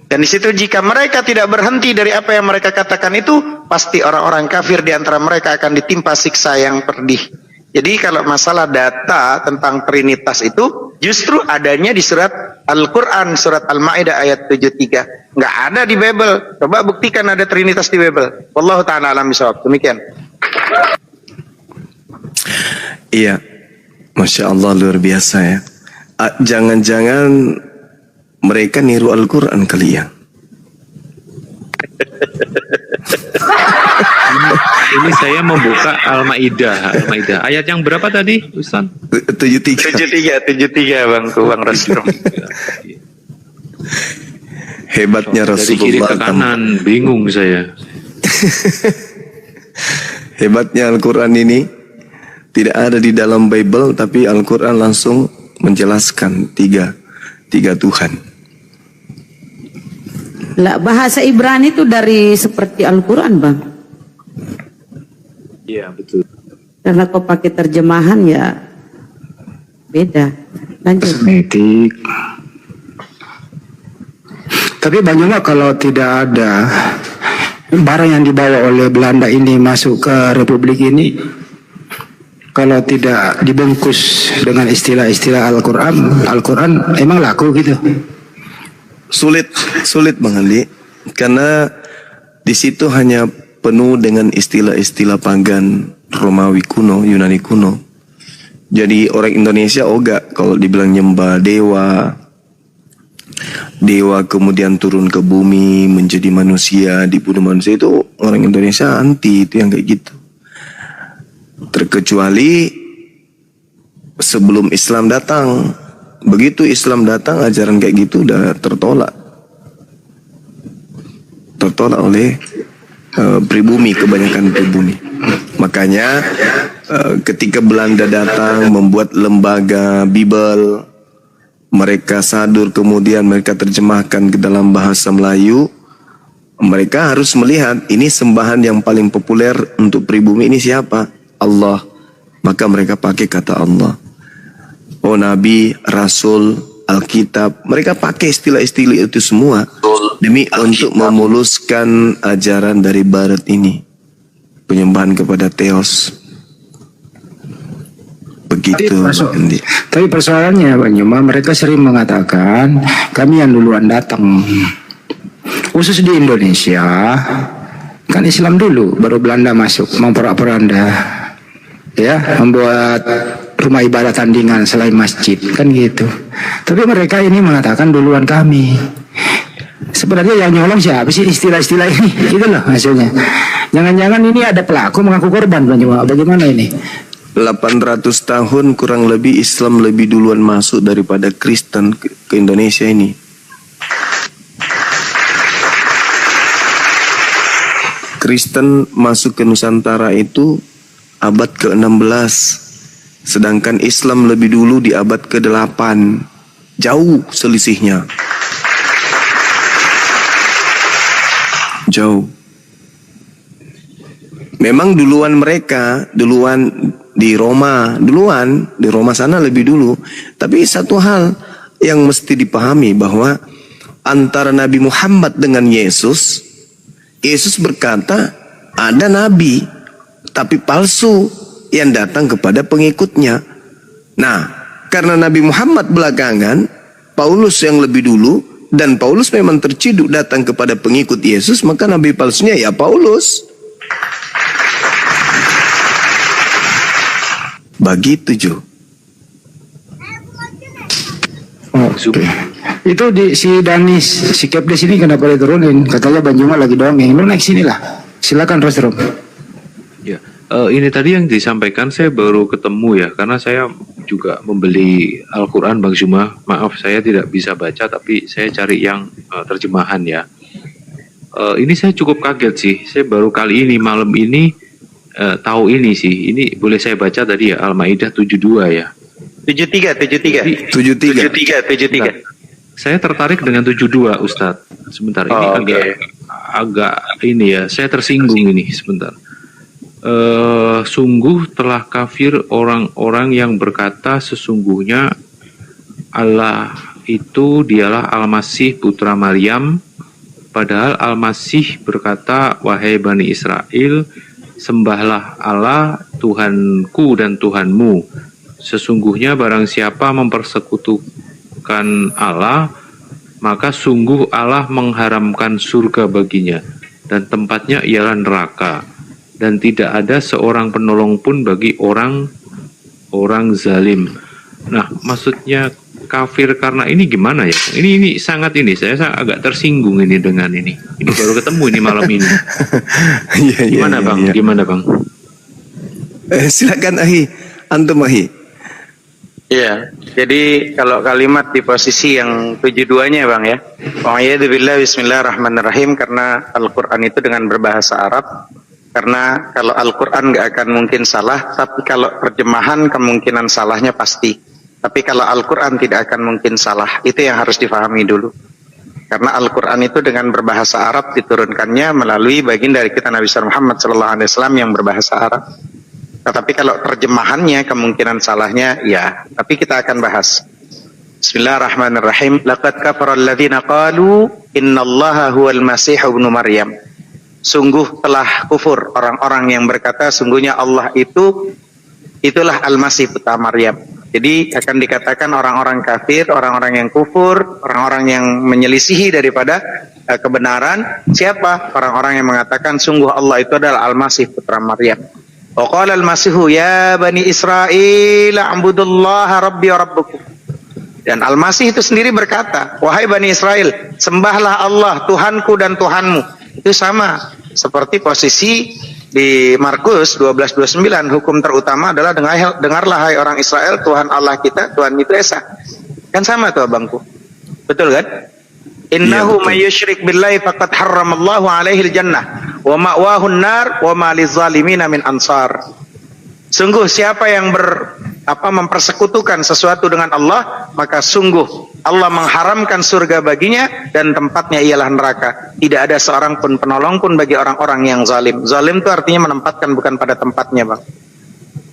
Dan di situ jika mereka tidak berhenti dari apa yang mereka katakan itu, pasti orang-orang kafir di antara mereka akan ditimpa siksa yang pedih. Jadi kalau masalah data tentang Trinitas itu justru adanya di surat Al-Quran, surat Al-Ma'idah ayat 73. Nggak ada di Bible. Coba buktikan ada Trinitas di Bible. Wallahu ta'ala alam bisawab. Demikian. Iya, Masya Allah luar biasa ya. Jangan-jangan mereka niru Al-Quran kali ya. Ini saya membuka Al-Maidah. Ayat yang berapa tadi, Ustaz? 73 Bang Rasul. Hebatnya Dari kiri Rasulullah. ke kanan, bingung saya. Hebatnya Al-Quran ini tidak ada di dalam Bible, tapi Al-Quran langsung menjelaskan tiga Tuhan. Lah, bahasa Ibrani itu dari seperti Al-Quran Bang. Iya, betul. Karena kau pakai terjemahan ya beda. Lanjut. Kosmetik. Tapi bagaimana kalau tidak ada barang yang dibawa oleh Belanda ini masuk ke Republik ini, kalau tidak dibungkus dengan istilah-istilah Al-Quran emang laku gitu? Sulit Bang Ali, karena di situ hanya penuh dengan istilah-istilah pagan Romawi kuno, Yunani kuno. Jadi orang Indonesia ogah kalau dibilang nyembah dewa kemudian turun ke bumi menjadi manusia, dibunuh manusia, itu orang Indonesia anti itu yang kayak gitu. Terkecuali sebelum Islam datang. Begitu Islam datang, ajaran kayak gitu udah tertolak oleh pribumi, kebanyakan pribumi. Makanya ketika Belanda datang membuat lembaga Bible, mereka sadur, kemudian mereka terjemahkan ke dalam bahasa Melayu. Mereka harus melihat ini sembahan yang paling populer untuk pribumi ini siapa? Allah. Maka mereka pakai kata Allah. Oh, Nabi, Rasul, Alkitab, mereka pakai istilah-istilah itu semua demi untuk memuluskan ajaran dari Barat ini, penyembahan kepada Theos. Begitu. Tapi persoalannya Bang Juma, mereka sering mengatakan kami yang duluan datang. Khusus di Indonesia, kan Islam dulu, baru Belanda masuk, memporak-poranda, ya, membuat rumah ibadah tandingan selain masjid, kan gitu. Tapi mereka ini mengatakan duluan kami. Sebenarnya yang nyolong siapa sih istilah-istilah ini? Gitu loh hasilnya. Jangan-jangan ini ada pelaku mengaku korban, bagaimana ini? 800 tahun kurang lebih Islam lebih duluan masuk daripada Kristen ke Indonesia ini. Kristen masuk ke Nusantara itu abad ke-16. Sedangkan Islam lebih dulu di abad ke-8. Jauh selisihnya. Jauh. Memang duluan mereka, duluan di Roma sana lebih dulu. Tapi satu hal yang mesti dipahami bahwa antara Nabi Muhammad dengan Yesus berkata ada nabi tapi palsu. yang datang kepada pengikutnya. Nah, karena Nabi Muhammad belakangan, Paulus yang lebih dulu, dan Paulus memang terciduk datang kepada pengikut Yesus, maka Nabi palsunya ya Paulus. Begitu, Jo. Oh, itu si Danis, si Kepdes ini kenapa diturunin? Katanya Banjuma lagi dongeng. Lu naik sini lah. Silakan Rostrum. Ya, ini tadi yang disampaikan saya baru ketemu ya, karena saya juga membeli Al-Quran Bang Zuma. Maaf saya tidak bisa baca, tapi saya cari yang terjemahan ya. Ini saya cukup kaget sih. Saya baru kali ini malam ini tahu ini sih. Ini boleh saya baca tadi ya, Al-Maidah 72 ya. 73. Saya tertarik dengan 72 Ustadz. Sebentar, ini agak ini ya, saya tersinggung ini sebentar. Sungguh telah kafir orang-orang yang berkata sesungguhnya Allah itu dialah Al-Masih putra Maryam, padahal Al-Masih berkata, wahai Bani Israel, sembahlah Allah Tuhanku dan Tuhanmu. Sesungguhnya barang siapa mempersekutukan Allah, maka sungguh Allah mengharamkan surga baginya, dan tempatnya ialah neraka, dan tidak ada seorang penolong pun bagi orang zalim. Nah, maksudnya kafir karena ini gimana ya? Ini sangat ini, saya agak tersinggung ini dengan ini. Ini baru ketemu ini malam ini. Gimana Bang? Gimana Bang? Silakan Ahi, antum Ahi. Iya, jadi kalau kalimat di posisi yang 72-nya Bang ya. Wa'iyadzubillah bismillahirrahmanirrahim, karena Al-Quran itu dengan berbahasa Arab. Karena kalau Al-Quran nggak akan mungkin salah, tapi kalau terjemahan kemungkinan salahnya pasti. Tapi kalau Al-Quran tidak akan mungkin salah, itu yang harus difahami dulu. Karena Al-Quran itu dengan berbahasa Arab diturunkannya melalui baginda dari kita Nabi Muhammad SAW yang berbahasa Arab. Tetapi kalau terjemahannya kemungkinan salahnya ya, tapi kita akan bahas. Bismillahirrahmanirrahim. Laqad kafara alladziina qalu innallaha huwal masih ibnu Maryam. Sungguh telah kufur orang-orang yang berkata sungguhnya Allah itulah Al-Masih putra Maryam. Jadi akan dikatakan orang-orang kafir, orang-orang yang kufur, orang-orang yang menyelisihi daripada kebenaran. Siapa? Orang-orang yang mengatakan sungguh Allah itu adalah Al-Masih putra Maryam. Wa qala al-Masihu ya Bani Israel a'budullaha rabbi wa rabbukum. Dan Al-Masih itu sendiri berkata, wahai Bani Israel, sembahlah Allah Tuhanku dan Tuhanmu. Itu sama seperti posisi di Markus 12:29, hukum terutama adalah dengarlah hai orang Israel, Tuhan Allah kita, Tuhan itu Esa. Kan sama tuh abangku. Betul kan? Innahu may yusyrik billahi faqad harramallahu alaihi al-jannah wa ma'wahu an-nar wa ma lizalimina min ansar. Sungguh siapa yang mempersekutukan sesuatu dengan Allah, maka sungguh Allah mengharamkan surga baginya dan tempatnya ialah neraka. Tidak ada seorang pun penolong pun bagi orang-orang yang zalim. Zalim itu artinya menempatkan bukan pada tempatnya, Bang.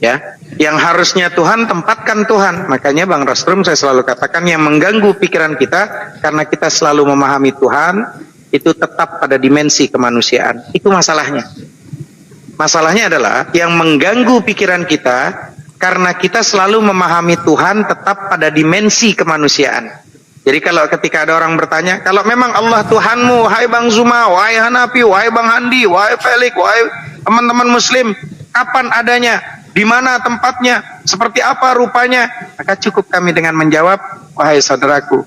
Ya, yang harusnya Tuhan tempatkan Tuhan. Makanya Bang Rostrum saya selalu katakan yang mengganggu pikiran kita karena kita selalu memahami Tuhan itu tetap pada dimensi kemanusiaan. Itu masalahnya. Masalahnya adalah yang mengganggu pikiran kita karena kita selalu memahami Tuhan tetap pada dimensi kemanusiaan. Jadi kalau ketika ada orang bertanya, kalau memang Allah Tuhanmu, wahai Bang Zuma, wahai Hanafi, wahai Bang Handi, wahai Felix, wahai teman-teman Muslim, kapan adanya? Di mana tempatnya? Seperti apa rupanya? Maka cukup kami dengan menjawab, wahai saudaraku,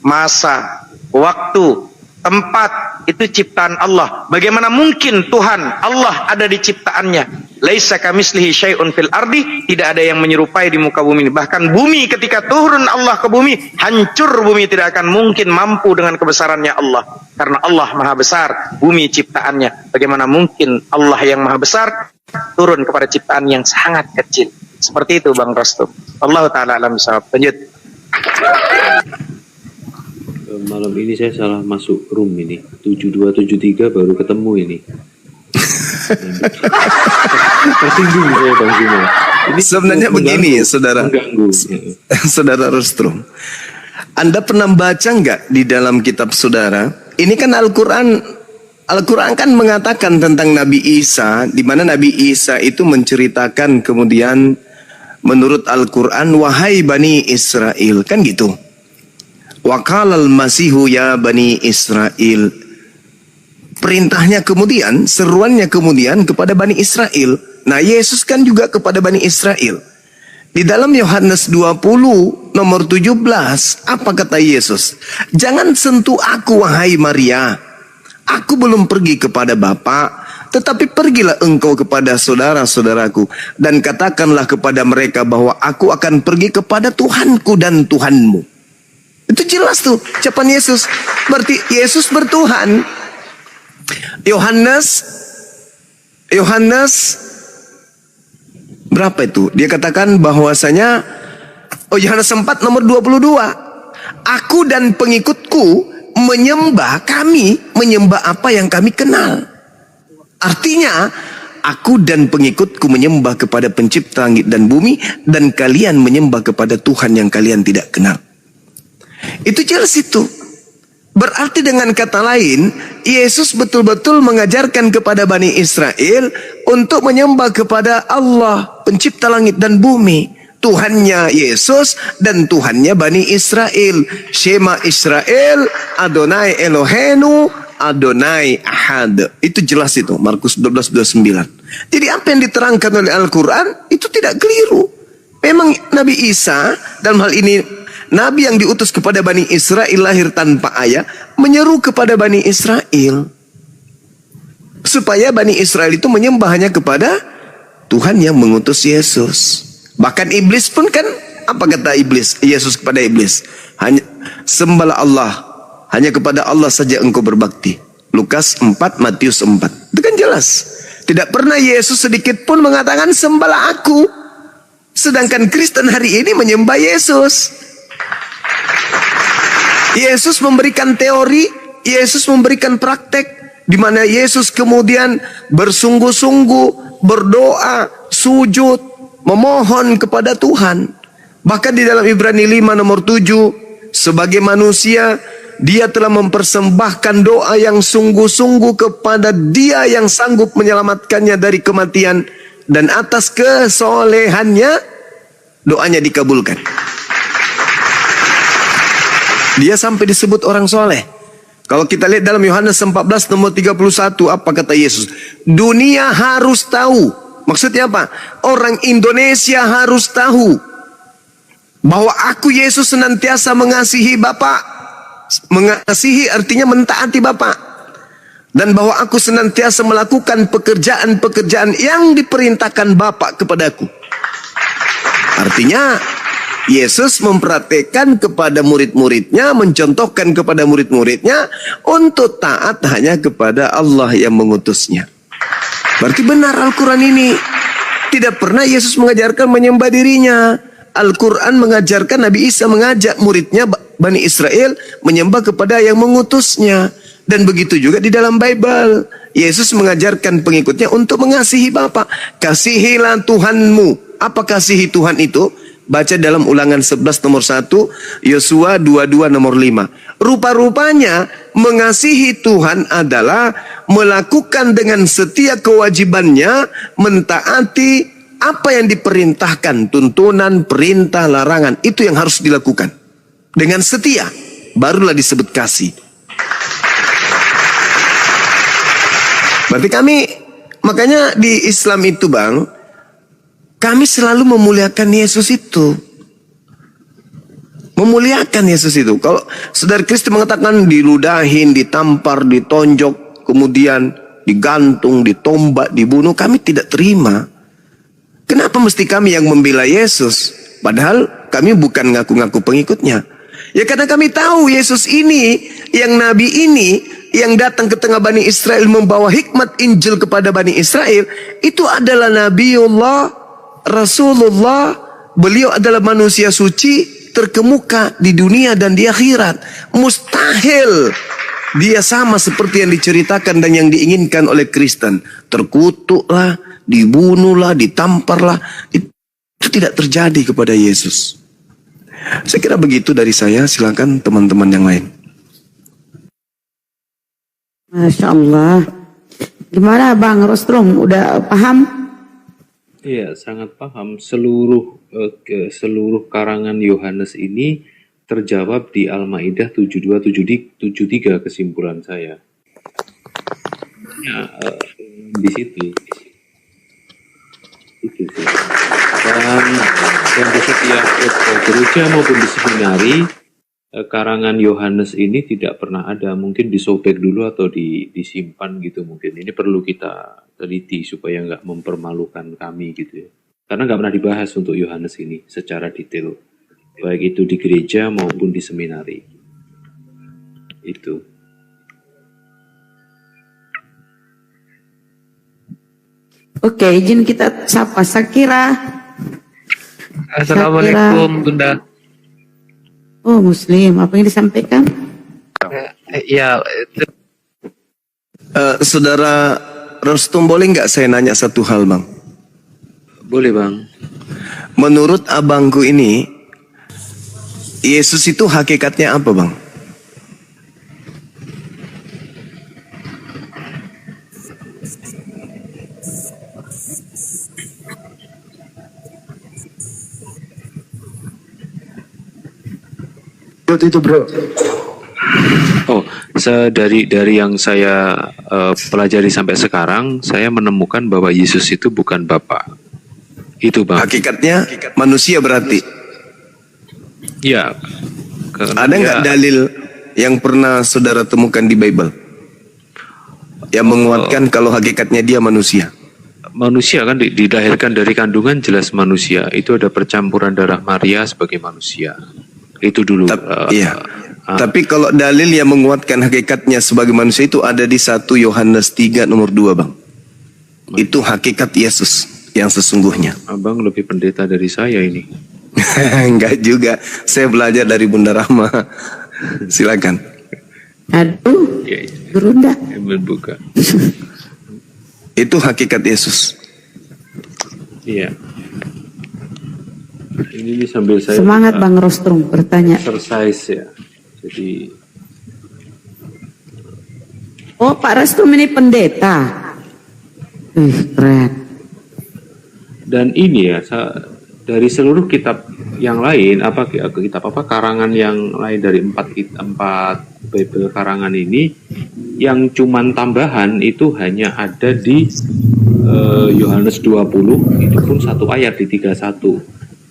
masa, waktu, tempat itu ciptaan Allah. Bagaimana mungkin Tuhan Allah ada di ciptaannya? Laisa kamitslihi syai'un fil ardi, tidak ada yang menyerupai di muka bumi ini. Bahkan bumi ketika turun Allah ke bumi, hancur bumi, tidak akan mungkin mampu dengan kebesarannya Allah. Karena Allah Maha Besar, bumi ciptaannya. Bagaimana mungkin Allah yang Maha Besar turun kepada ciptaan yang sangat kecil? Seperti itu Bang Rostum. Allah taala alam bisawab. Lanjut. Malam ini saya salah masuk room ini 7273 baru ketemu ini. Tersinggung saya Bang Zuma. Ini sebenarnya begini saudara. Saudara Rostrum, Anda pernah baca nggak di dalam kitab saudara? Ini kan Al-Quran Al-Quran kan mengatakan tentang Nabi Isa, di mana Nabi Isa itu menceritakan kemudian menurut Al-Quran, wahai Bani Israel, kan gitu. Wa qalal masihu ya Bani Israel. Perintahnya kemudian, seruannya kemudian kepada Bani Israel. Nah, Yesus kan juga kepada Bani Israel. Di dalam Yohanes 20 nomor 17, apa kata Yesus? Jangan sentuh aku wahai Maria. Aku belum pergi kepada Bapa, tetapi pergilah engkau kepada saudara-saudaraku dan katakanlah kepada mereka bahwa aku akan pergi kepada Tuhanku dan Tuhanmu. Itu jelas tuh ucapan Yesus. Berarti Yesus bertuhan. Yohanes berapa itu? Dia katakan bahwasanya Yohanes 4 nomor 22. Aku dan pengikutku kami menyembah apa yang kami kenal. Artinya, aku dan pengikutku menyembah kepada pencipta langit dan bumi, dan kalian menyembah kepada Tuhan yang kalian tidak kenal. Itu jelas itu. Berarti dengan kata lain, Yesus betul-betul mengajarkan kepada Bani Israel untuk menyembah kepada Allah, pencipta langit dan bumi. Tuhannya Yesus dan Tuhannya Bani Israel. Shema Israel, Adonai Elohenu, Adonai Ahad. Itu jelas itu, Markus 12:29. Jadi apa yang diterangkan oleh Al-Quran itu tidak keliru. Memang Nabi Isa, dalam hal ini Nabi yang diutus kepada Bani Israel lahir tanpa ayah, menyeru kepada Bani Israel supaya Bani Israel itu menyembah hanya kepada Tuhan yang mengutus Yesus. Bahkan iblis pun kan, apa kata iblis? Yesus kepada iblis, hanya sembahlah Allah, hanya kepada Allah saja engkau berbakti. Lukas 4, Matius 4. Itu kan jelas. Tidak pernah Yesus sedikit pun mengatakan sembahlah aku. Sedangkan Kristen hari ini menyembah Yesus. Yesus memberikan teori, Yesus memberikan praktek, di mana Yesus kemudian bersungguh-sungguh berdoa, sujud, memohon kepada Tuhan. Bahkan di dalam Ibrani 5 nomor 7, sebagai manusia dia telah mempersembahkan doa yang sungguh-sungguh kepada Dia yang sanggup menyelamatkannya dari kematian, dan atas kesolehannya doanya dikabulkan. Dia sampai disebut orang soleh. Kalau kita lihat dalam Yohanes 14 nomor 31, apa kata Yesus? Dunia harus tahu. Maksudnya apa? Orang Indonesia harus tahu bahwa aku Yesus senantiasa mengasihi Bapa. Mengasihi artinya mentaati Bapa. Dan bahwa aku senantiasa melakukan pekerjaan-pekerjaan yang diperintahkan Bapa kepadaku. Artinya Yesus memperhatikan kepada murid-muridnya, mencontohkan kepada murid-muridnya untuk taat hanya kepada Allah yang mengutusnya. Berarti benar Al-Quran ini. Tidak pernah Yesus mengajarkan menyembah dirinya. Al-Quran mengajarkan, Nabi Isa mengajak muridnya Bani Israel menyembah kepada yang mengutusnya. Dan begitu juga di dalam Bible. Yesus mengajarkan pengikutnya untuk mengasihi Bapa. Kasihilah Tuhanmu. Apa kasihi Tuhan itu? Baca dalam Ulangan 11 nomor 1, Yosua 22 nomor 5. Rupa-rupanya mengasihi Tuhan adalah melakukan dengan setia kewajibannya, mentaati apa yang diperintahkan, tuntunan, perintah, larangan. Itu yang harus dilakukan. Dengan setia, barulah disebut kasih. Berarti kami, makanya di Islam itu Bang, kami selalu memuliakan Yesus itu. Memuliakan Yesus itu. Kalau saudara Kristen mengatakan diludahin, ditampar, ditonjok, kemudian digantung, ditombak, dibunuh, kami tidak terima. Kenapa mesti kami yang membela Yesus? Padahal kami bukan ngaku-ngaku pengikutnya. Ya karena kami tahu Yesus ini, yang Nabi ini, yang datang ke tengah Bani Israel membawa hikmat Injil kepada Bani Israel, itu adalah Nabiullah, Rasulullah. Beliau adalah manusia suci, terkemuka di dunia dan di akhirat. Mustahil dia sama seperti yang diceritakan dan yang diinginkan oleh Kristen. Terkutuklah, dibunuhlah, ditamparlah. Itu tidak terjadi kepada Yesus. Saya kira begitu dari saya. Silakan teman-teman yang lain. Masya Allah. Gimana Bang Rostrum, udah paham? Iya, sangat paham. Seluruh karangan Yohanes ini terjawab di Al-Maidah 72-73 kesimpulan saya. Ya, di situ. Itu sih. Dan di setiap gereja maupun di seminari, karangan Yohanes ini tidak pernah ada. Mungkin disobek dulu atau disimpan gitu mungkin. Ini perlu kita teliti supaya nggak mempermalukan kami gitu ya. Karena nggak pernah dibahas untuk Yohanes ini secara detail. Baik itu di gereja maupun di seminari. Itu. Oke, izin kita sapa Sakira. Assalamualaikum Bunda. Oh Muslim, apa yang disampaikan? Ya, Saudara Rostum, boleh nggak saya nanya satu hal, Bang? Boleh, Bang. Menurut abangku ini, Yesus itu hakikatnya apa, Bang? Itu bro. Oh, dari yang saya pelajari sampai sekarang, saya menemukan bahwa Yesus itu bukan Bapa. Itu, Bang. Hakikatnya manusia berarti. Ya. Ada nggak dalil yang pernah saudara temukan di Bible yang menguatkan kalau hakikatnya dia manusia? Manusia kan dilahirkan dari kandungan jelas manusia. Itu ada percampuran darah Maria sebagai manusia. Itu dulu. Iya. Tapi kalau dalil yang menguatkan hakikatnya sebagai manusia itu ada di 1 Yohanes 3 nomor 2, Bang. Itu hakikat Yesus yang sesungguhnya. Abang lebih pendeta dari saya ini. Enggak juga. Saya belajar dari Bunda Rahma. Silakan. Aduh, Ya, gerunda. buka. Itu hakikat Yesus. Iya. Ini sambil saya Semangat Bang Rostrum bertanya. exercise ya. Jadi Oh Pak Rostrum ini pendeta. Keren. dan ini ya dari seluruh kitab yang lain kitab karangan yang lain dari empat Bible karangan ini yang cuman tambahan itu hanya ada di Yohanes 20 itu pun satu ayat di 31.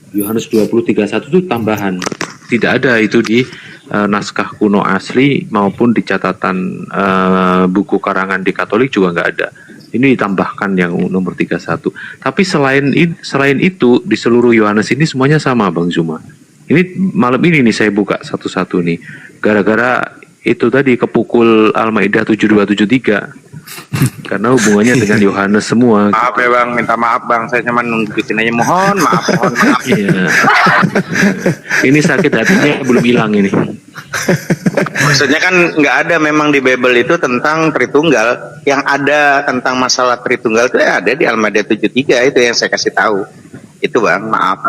Yohanes 20:31 itu tambahan. Tidak ada itu di naskah kuno asli maupun di catatan buku karangan di Katolik juga nggak ada. Ini ditambahkan yang nomor 31. Tapi selain itu di seluruh Yohanes ini semuanya sama, Bang Zuma. Ini malam ini nih saya buka satu-satu nih. Gara-gara itu tadi kepukul Al-Maidah 7273. Karena hubungannya dengan Yohanes semua. Maaf ya Bang, minta maaf Bang, saya cuma nunjukin aja, mohon maaf. Iya. Ini sakit hatinya belum hilang ini. Maksudnya kan nggak ada memang di Bible itu tentang Tritunggal. Yang ada tentang masalah Tritunggal itu ada di Al-Maidah 73, itu yang saya kasih tahu. Itu Bang, maaf.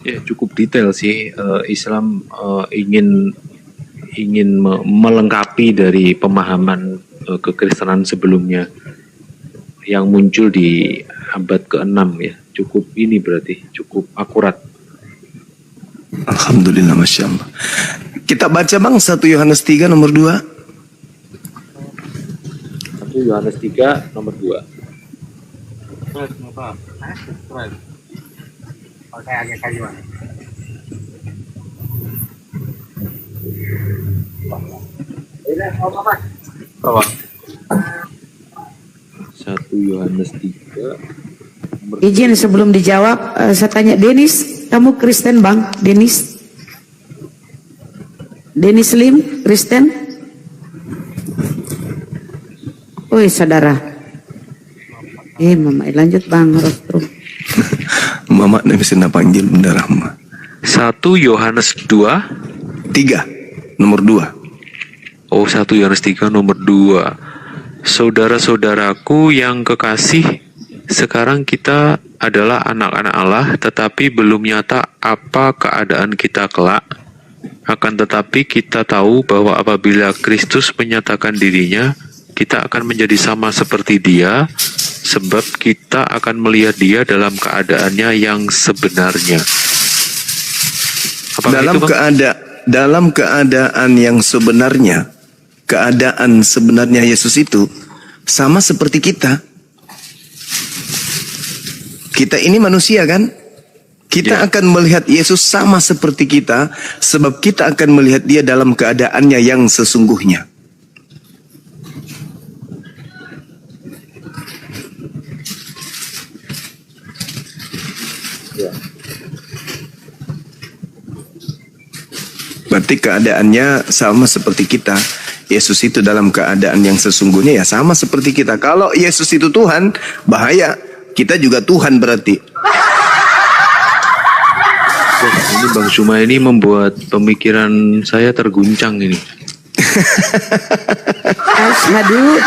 Ya cukup detail sih. Islam ingin melengkapi dari pemahaman kekristenan sebelumnya yang muncul di abad ke-6 ya. Cukup ini berarti cukup akurat. Alhamdulillah, Masya Allah. Kita baca Bang 1 Yohanes 3 nomor 2. 1 Yohanes 3 nomor 2. Apa? 1 Yohanes 3 Izin sebelum dijawab, saya tanya Denis, kamu Kristen Bang? Denis Lim, Kristen? Woi saudara. Mama, lanjut Bang Rostrum. Mama bisa panggil Bunda Rahma. 1 Yohanes 2 3 nomor 2. Oh, 1 Yohanes 3 nomor 2. Saudara-saudaraku yang kekasih, sekarang kita adalah anak-anak Allah, tetapi belum nyata apa keadaan kita kelak. Akan tetapi kita tahu bahwa apabila Kristus menyatakan dirinya, kita akan menjadi sama seperti Dia, sebab kita akan melihat Dia dalam keadaannya yang sebenarnya. Apakah Dalam itu, Bang? dalam keadaan yang sebenarnya, keadaan sebenarnya Yesus itu sama seperti kita. Kita ini manusia kan? Kita akan melihat Yesus sama seperti kita, sebab kita akan melihat Dia dalam keadaannya yang sesungguhnya. Berarti keadaannya sama seperti kita. Yesus itu dalam keadaan yang sesungguhnya ya sama seperti kita. Kalau Yesus itu Tuhan, bahaya. Kita juga Tuhan berarti. Ini Bang Zuma ini membuat pemikiran saya terguncang ini. Madu.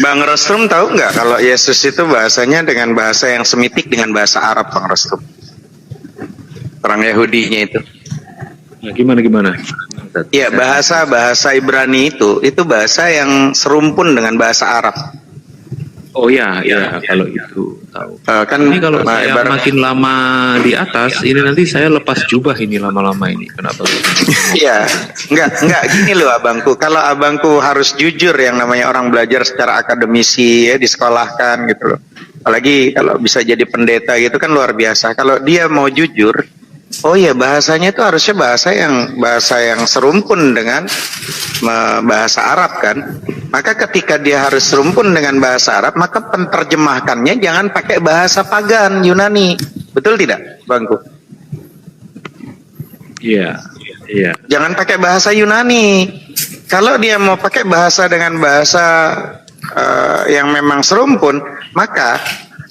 Bang Rostrum tahu nggak kalau Yesus itu bahasanya dengan bahasa yang semitik dengan bahasa Arab, Bang Rostrum? Orang Yahudinya itu. Nah, gimana? Ya, bahasa Ibrani itu bahasa yang serumpun dengan bahasa Arab. Oh ya, kalau itu tahu. Kan ini kalau saya makin lama di atas, ini nanti saya lepas jubah ini lama-lama ini. Kenapa? Iya, enggak gini loh abangku. Kalau abangku harus jujur, yang namanya orang belajar secara akademisi ya, disekolahkan gitu loh. Apalagi kalau bisa jadi pendeta gitu kan luar biasa. Kalau dia mau jujur, oh ya bahasanya itu harusnya bahasa yang serumpun dengan bahasa Arab kan. Maka ketika dia harus serumpun dengan bahasa Arab, maka penterjemahkannya jangan pakai bahasa pagan Yunani. Betul tidak, Bangku? Iya. Jangan pakai bahasa Yunani. Kalau dia mau pakai bahasa dengan bahasa yang memang serumpun, maka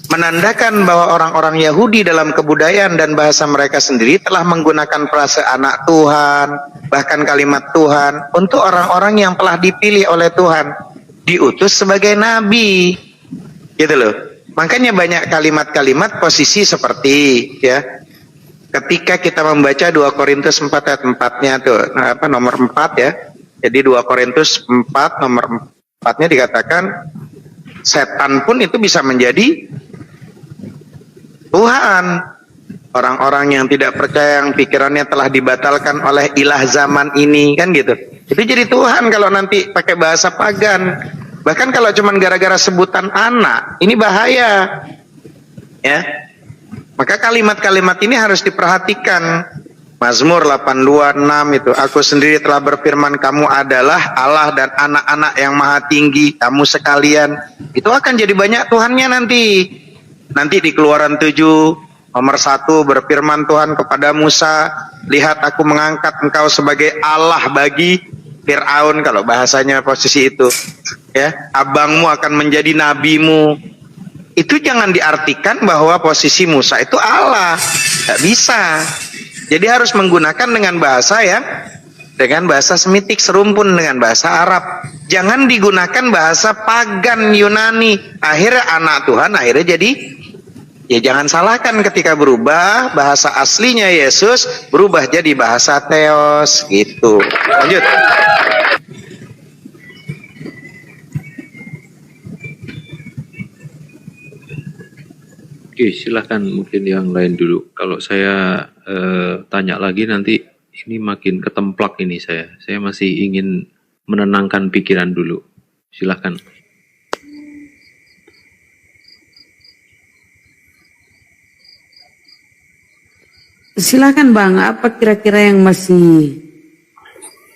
menandakan bahwa orang-orang Yahudi dalam kebudayaan dan bahasa mereka sendiri telah menggunakan frase anak Tuhan, bahkan kalimat Tuhan untuk orang-orang yang telah dipilih oleh Tuhan, diutus sebagai nabi, gitu loh. Makanya banyak kalimat-kalimat posisi seperti ya, ketika kita membaca 2 Korintus 4 ayat 4-nya tuh, nomor 4 ya. Jadi 2 Korintus 4 nomor 4-nya dikatakan setan pun itu bisa menjadi Tuhan. Orang-orang yang tidak percaya, yang pikirannya telah dibatalkan oleh ilah zaman ini, kan gitu. Itu jadi Tuhan kalau nanti pakai bahasa pagan. Bahkan kalau cuman gara-gara sebutan anak, ini bahaya. Ya. Maka kalimat-kalimat ini harus diperhatikan. Mazmur 82:6 itu, aku sendiri telah berfirman, kamu adalah Allah dan anak-anak yang maha tinggi, kamu sekalian. Itu akan jadi banyak Tuhannya nanti. Nanti di Keluaran 7 nomor 1 berfirman Tuhan kepada Musa, lihat aku mengangkat engkau sebagai Allah bagi Fir'aun, kalau bahasanya posisi itu ya, abangmu akan menjadi nabimu. Itu jangan diartikan bahwa posisi Musa itu Allah, tidak bisa. Jadi harus menggunakan dengan bahasa semitik serumpun dengan bahasa Arab. Jangan digunakan bahasa pagan Yunani. Akhirnya anak Tuhan akhirnya jadi, ya jangan salahkan ketika berubah bahasa aslinya Yesus berubah jadi bahasa Theos gitu. Lanjut. Oke, silahkan mungkin yang lain dulu. Kalau saya tanya lagi nanti ini makin ketemplak ini saya. Saya masih ingin menenangkan pikiran dulu. Silahkan. Silakan Bang, apa kira-kira yang masih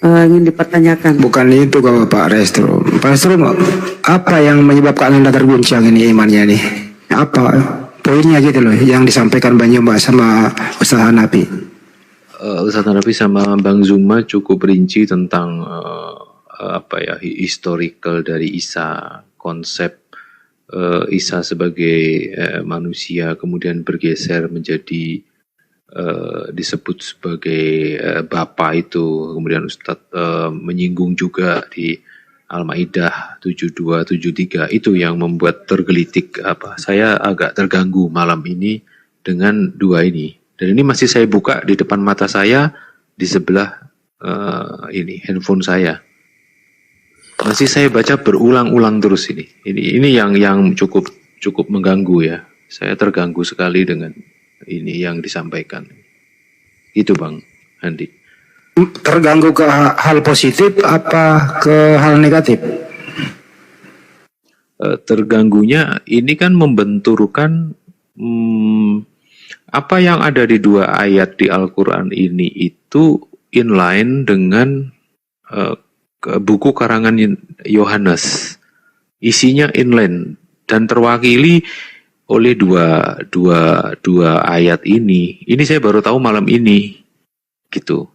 ingin dipertanyakan? Bukan itu kalau Pak Restro. Pak Restro, apa yang menyebabkan Anda terguncang ini imannya nih? Apa poinnya gitu loh yang disampaikan Bang Zuma sama Ustaz Hanafi? Ustaz Hanafi sama Bang Zuma cukup rinci tentang historical dari Isa, konsep Isa sebagai manusia kemudian bergeser menjadi disebut sebagai Bapa itu, kemudian Ustadz menyinggung juga di Al-Maidah 72-73, itu yang membuat tergelitik saya agak terganggu malam ini dengan dua ini, Dan ini masih saya buka di depan mata saya, di sebelah ini handphone saya. Masih saya baca berulang-ulang terus ini. Ini yang cukup mengganggu ya. Saya terganggu sekali dengan ini yang disampaikan. Itu Bang Handi. Terganggu ke hal positif apa ke hal negatif? Terganggunya ini kan membenturkan apa yang ada di 2 ayat di Al-Quran ini itu inline dengan buku karangan Yohanes. Isinya inline dan terwakili oleh dua ayat ini. Ini saya baru tahu malam ini, gitu.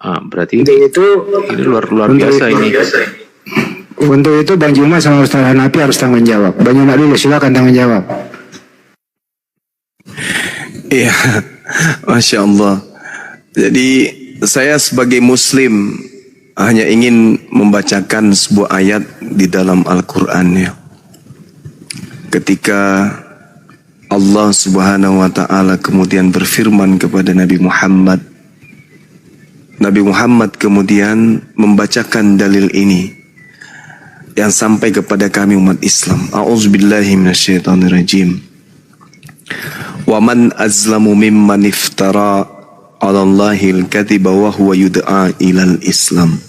Berarti ini luar biasa ini. Untuk itu Bang Juma sama Ustaz Hanafi harus tanggung jawab. Bang Juma dulu, silakan tanggung jawab. Iya, Masya Allah. Jadi saya sebagai Muslim hanya ingin membacakan sebuah ayat di dalam Al-Quran ya. Ketika Allah Subhanahu wa Ta'ala kemudian berfirman kepada Nabi Muhammad, Nabi Muhammad kemudian membacakan dalil ini yang sampai kepada kami umat Islam. A'udzubillahi minasyaitonirrajim. Wa man azlamu mimman iftara 'ala Allahil kadhiba wa huwa yud'a ilal Islam.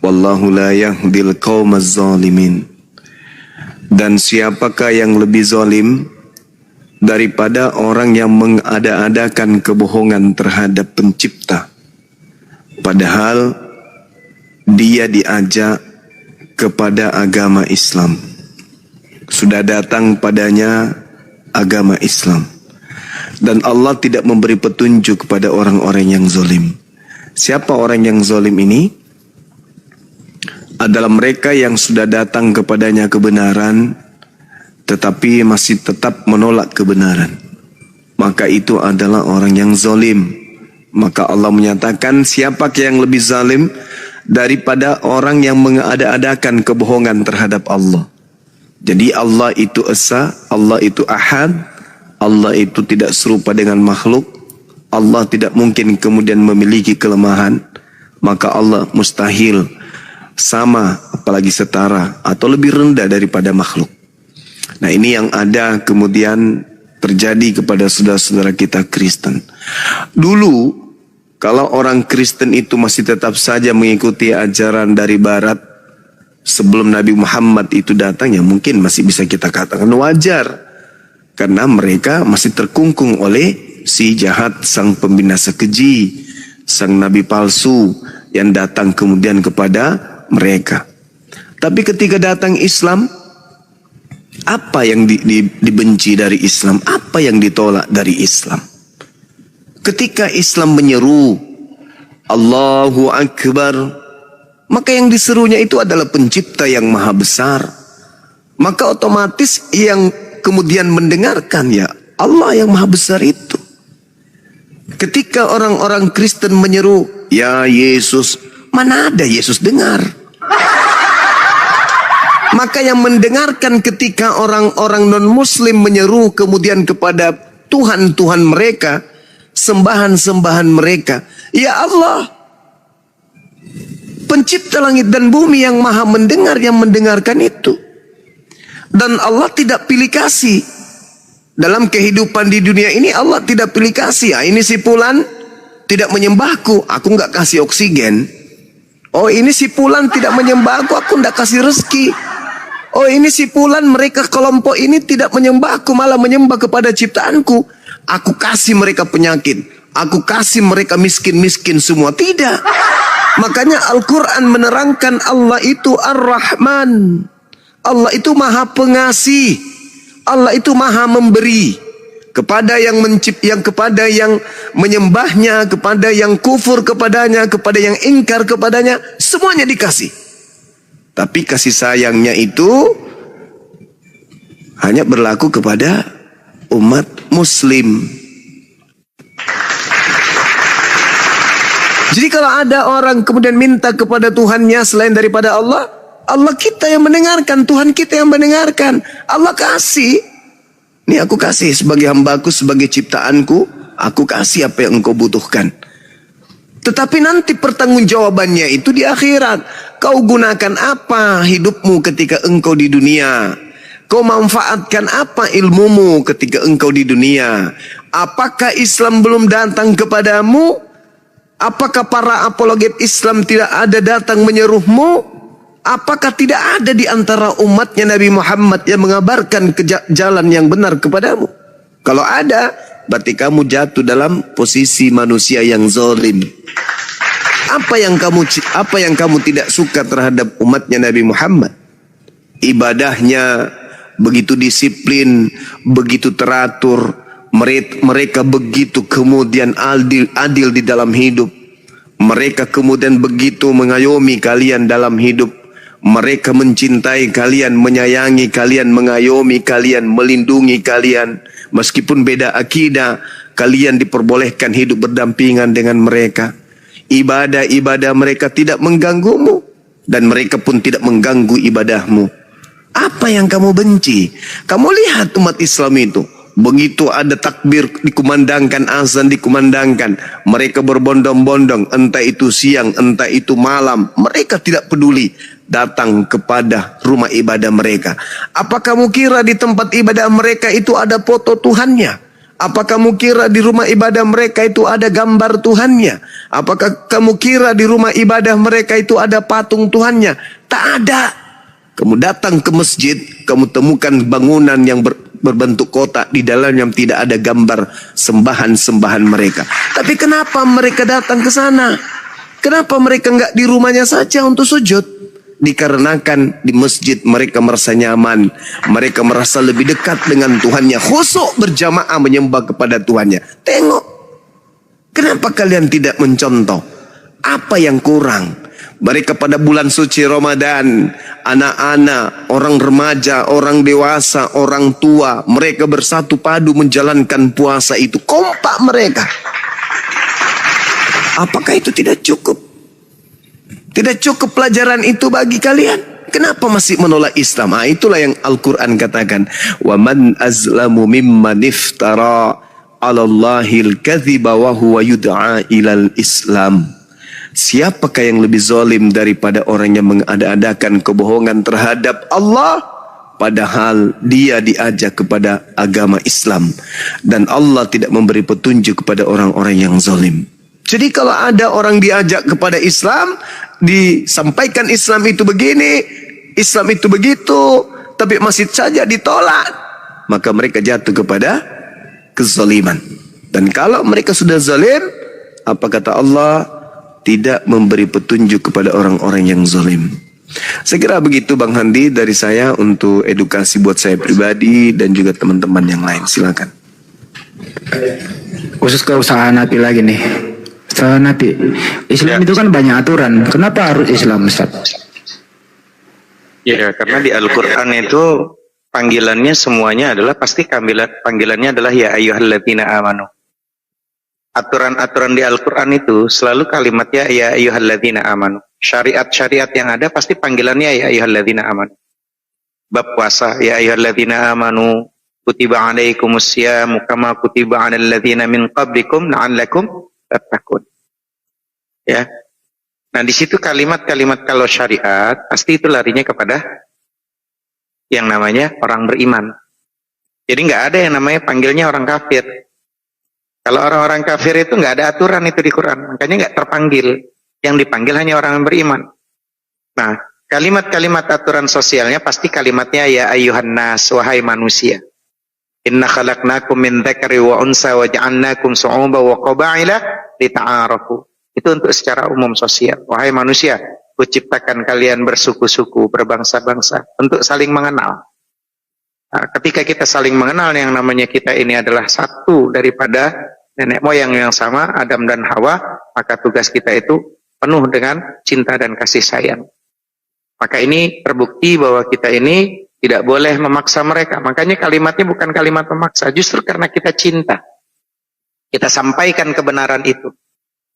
Wallahu la yahdil qaumaz zalimin. Dan siapakah yang lebih zalim daripada orang yang mengada-adakan kebohongan terhadap pencipta, padahal dia diajak kepada agama Islam. Sudah datang padanya agama Islam. Dan Allah tidak memberi petunjuk kepada orang-orang yang zalim. Siapa orang yang zalim ini? Adalah mereka yang sudah datang kepadanya kebenaran, tetapi masih tetap menolak kebenaran. Maka itu adalah orang yang zalim. Maka Allah menyatakan siapakah yang lebih zalim daripada orang yang mengada-adakan kebohongan terhadap Allah. Jadi Allah itu esa, Allah itu ahad, Allah itu tidak serupa dengan makhluk, Allah tidak mungkin kemudian memiliki kelemahan, maka Allah mustahil sama apalagi setara atau lebih rendah daripada makhluk. Nah ini yang ada kemudian terjadi kepada saudara-saudara kita Kristen. Dulu kalau orang Kristen itu masih tetap saja mengikuti ajaran dari Barat sebelum Nabi Muhammad itu datang, ya mungkin masih bisa kita katakan wajar, karena mereka masih terkungkung oleh si jahat, sang pembinasa keji, sang nabi palsu yang datang kemudian kepada mereka. Tapi ketika datang Islam, apa yang dibenci dari Islam? Apa yang ditolak dari Islam? Ketika Islam menyeru Allahu Akbar, maka yang diserunya itu adalah pencipta yang maha besar. Maka otomatis yang kemudian mendengarkan ya Allah yang maha besar itu. Ketika orang-orang Kristen menyeru ya Yesus, mana ada Yesus dengar? Maka yang mendengarkan ketika orang-orang non-muslim menyeru kemudian kepada Tuhan-Tuhan mereka, sembahan-sembahan mereka, ya Allah, pencipta langit dan bumi yang maha mendengar, yang mendengarkan itu. Dan Allah tidak pilih kasih. Dalam kehidupan di dunia ini Allah tidak pilih kasih. Ini si fulan tidak menyembahku, aku nggak kasih oksigen. Oh ini si fulan tidak menyembahku, aku nggak kasih rezeki. Oh ini si fulan, mereka kelompok ini tidak menyembahku, malah menyembah kepada ciptaanku. Aku kasih mereka penyakit, aku kasih mereka miskin-miskin semua. Tidak. Makanya Al-Quran menerangkan Allah itu Ar-Rahman. Allah itu maha pengasih. Allah itu maha memberi. Kepada yang kepada yang menyembahnya, kepada yang kufur kepadanya, kepada yang ingkar kepadanya, semuanya dikasih. Tapi kasih sayangnya itu hanya berlaku kepada umat muslim. Jadi kalau ada orang kemudian minta kepada Tuhannya selain daripada Allah, Allah kita yang mendengarkan, Tuhan kita yang mendengarkan. Allah kasih. Ini aku kasih sebagai hambaku, sebagai ciptaanku, aku kasih apa yang engkau butuhkan. Tetapi nanti pertanggungjawabannya itu di akhirat. Kau gunakan apa hidupmu ketika engkau di dunia? Kau manfaatkan apa ilmumu ketika engkau di dunia? Apakah Islam belum datang kepadamu? Apakah para apologet Islam tidak ada datang menyeruhmu? Apakah tidak ada di antara umatnya Nabi Muhammad yang mengabarkan jalan yang benar kepadamu? Kalau ada, berarti kamu jatuh dalam posisi manusia yang zalim. Apa yang kamu tidak suka terhadap umatnya Nabi Muhammad? Ibadahnya begitu disiplin, begitu teratur, mereka begitu kemudian adil di dalam hidup. Mereka kemudian begitu mengayomi kalian dalam hidup. Mereka mencintai kalian, menyayangi kalian, mengayomi kalian, melindungi kalian. Meskipun beda akidah, kalian diperbolehkan hidup berdampingan dengan mereka. Ibadah-ibadah mereka tidak mengganggumu, dan mereka pun tidak mengganggu ibadahmu. Apa yang kamu benci? Kamu lihat umat Islam itu, begitu ada takbir dikumandangkan, azan dikumandangkan, mereka berbondong-bondong, entah itu siang, entah itu malam, mereka tidak peduli datang kepada rumah ibadah mereka. Apa kamu kira di tempat ibadah mereka itu ada foto Tuhannya? Apa kamu kira di rumah ibadah mereka itu ada gambar Tuhannya? Apakah kamu kira di rumah ibadah mereka itu ada patung Tuhannya? Tak ada. Kamu datang ke masjid, kamu temukan bangunan yang berbentuk kotak, di dalamnya tidak ada gambar sembahan-sembahan mereka. Tapi kenapa mereka datang ke sana? Kenapa mereka enggak di rumahnya saja untuk sujud? Dikarenakan di masjid mereka merasa nyaman, mereka merasa lebih dekat dengan Tuhannya, khusyuk berjamaah menyembah kepada Tuhannya. Tengok, kenapa kalian tidak mencontoh? Apa yang kurang? Mereka pada bulan suci Ramadan, anak-anak, orang remaja, orang dewasa, orang tua, mereka bersatu padu menjalankan puasa itu. Kompak mereka. Apakah itu tidak cukup? Tidak cukup pelajaran itu bagi kalian? Kenapa masih menolak Islam? Itulah yang Al-Quran katakan. وَمَنْ أَزْلَمُ مِمَّنِ افْتَرَى عَلَى اللَّهِ الْكَذِبَ وَهُوَ يُدْعَى إِلَى الْإِسْلَامِ. Siapakah yang lebih zalim daripada orang yang mengada-adakan kebohongan terhadap Allah, padahal dia diajak kepada agama Islam, dan Allah tidak memberi petunjuk kepada orang-orang yang zalim. Jadi kalau ada orang diajak kepada Islam, disampaikan Islam itu begini, Islam itu begitu, tapi masih saja ditolak, maka mereka jatuh kepada kezaliman. Dan kalau mereka sudah zalim, apa kata Allah? Tidak memberi petunjuk kepada orang-orang yang zalim. Saya kira begitu Bang Handi dari saya untuk edukasi buat saya pribadi dan juga teman-teman yang lain. Silakan. Khusus ke usaha Nabi lagi nih. Usaha Nabi. Islam itu kan banyak aturan. Kenapa harus Islam, Ustaz? Ya, karena di Al-Quran itu panggilannya semuanya adalah pasti panggilannya adalah ya ayyuhalladzina amanu. Aturan-aturan di Al-Quran itu selalu kalimatnya ya ayyuhalladzina amanu. Syariat-syariat yang ada pasti panggilannya ya ayyuhalladzina amanu. Bab puasa ya ayyuhalladzina amanu kutiba alaikumusyamu kama kutiba alal ladzina min qablikum la'allakum tattaqun. Ya. Nah, di situ kalimat-kalimat kalau syariat pasti itu larinya kepada yang namanya orang beriman. Jadi nggak ada yang namanya panggilnya orang kafir. Kalau orang-orang kafir itu nggak ada aturan itu di Quran, makanya nggak terpanggil. Yang dipanggil hanya orang yang beriman. Nah, kalimat-kalimat aturan sosialnya pasti kalimatnya ya ayyuhan nas, wahai manusia. Inna khalaqnakum min dzakari wa unsa wa ja'alnakum syu'uban wa qaba'ila lita'arafu. Itu untuk secara umum sosial. Wahai manusia, kuciptakan kalian bersuku-suku, berbangsa-bangsa untuk saling mengenal. Nah, ketika kita saling mengenal yang namanya kita ini adalah satu daripada nenek moyang yang sama, Adam dan Hawa, maka tugas kita itu penuh dengan cinta dan kasih sayang. Maka ini terbukti bahwa kita ini tidak boleh memaksa mereka. Makanya kalimatnya bukan kalimat memaksa, justru karena kita cinta. Kita sampaikan kebenaran itu.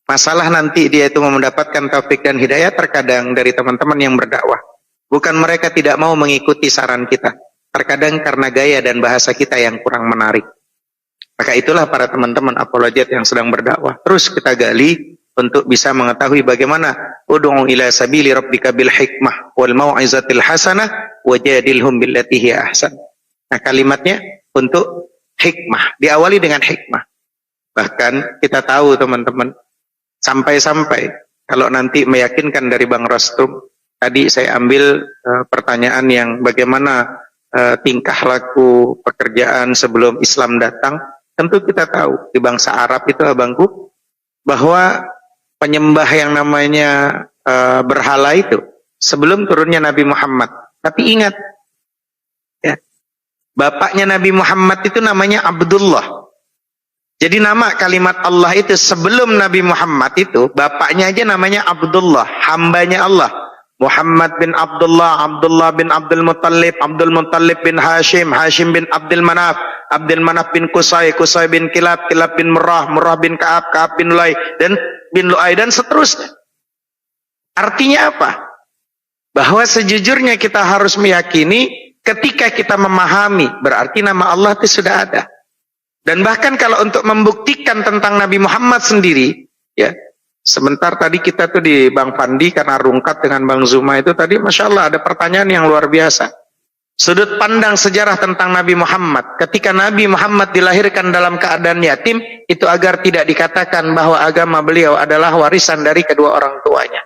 Masalah nanti dia itu mendapatkan taufik dan hidayah terkadang dari teman-teman yang berdakwah. Bukan mereka tidak mau mengikuti saran kita, Terkadang karena gaya dan bahasa kita yang kurang menarik. Maka itulah para teman-teman apologet yang sedang berdakwah. Terus kita gali untuk bisa mengetahui bagaimana ud'u ila sabili rabbika bil hikmah wal mau'izatil hasanah wajadilhum billati hiya ahsan. Nah, kalimatnya untuk hikmah, diawali dengan hikmah. Bahkan kita tahu teman-teman, sampai-sampai kalau nanti meyakinkan dari Bang Rostum, tadi saya ambil pertanyaan yang bagaimana tingkah laku pekerjaan sebelum Islam datang. Tentu kita tahu di bangsa Arab itu abangku, bahwa penyembah yang namanya berhala itu sebelum turunnya Nabi Muhammad. Tapi ingat, ya, bapaknya Nabi Muhammad itu namanya Abdullah. Jadi nama kalimat Allah itu sebelum Nabi Muhammad itu, bapaknya aja namanya Abdullah, hambanya Allah. Muhammad bin Abdullah, Abdullah bin Abdul Muttalib, Abdul Muttalib bin Hashim, Hashim bin Abdul Manaf, Abdul Manaf bin Qusay, Qusay bin Kilab, Kilab bin Murrah, Murrah bin Ka'ab, Ka'ab bin Lu'ay, dan bin Lu'ay, dan seterusnya. Artinya apa? Bahwa sejujurnya kita harus meyakini ketika kita memahami, berarti nama Allah itu sudah ada. Dan bahkan kalau untuk membuktikan tentang Nabi Muhammad sendiri, ya, sebentar tadi kita tuh di Bang Pandi karena rungkat dengan Bang Zuma itu tadi, Masya Allah ada pertanyaan yang luar biasa. Sudut pandang sejarah tentang Nabi Muhammad. Ketika Nabi Muhammad dilahirkan dalam keadaan yatim, itu agar tidak dikatakan bahwa agama beliau adalah warisan dari kedua orang tuanya.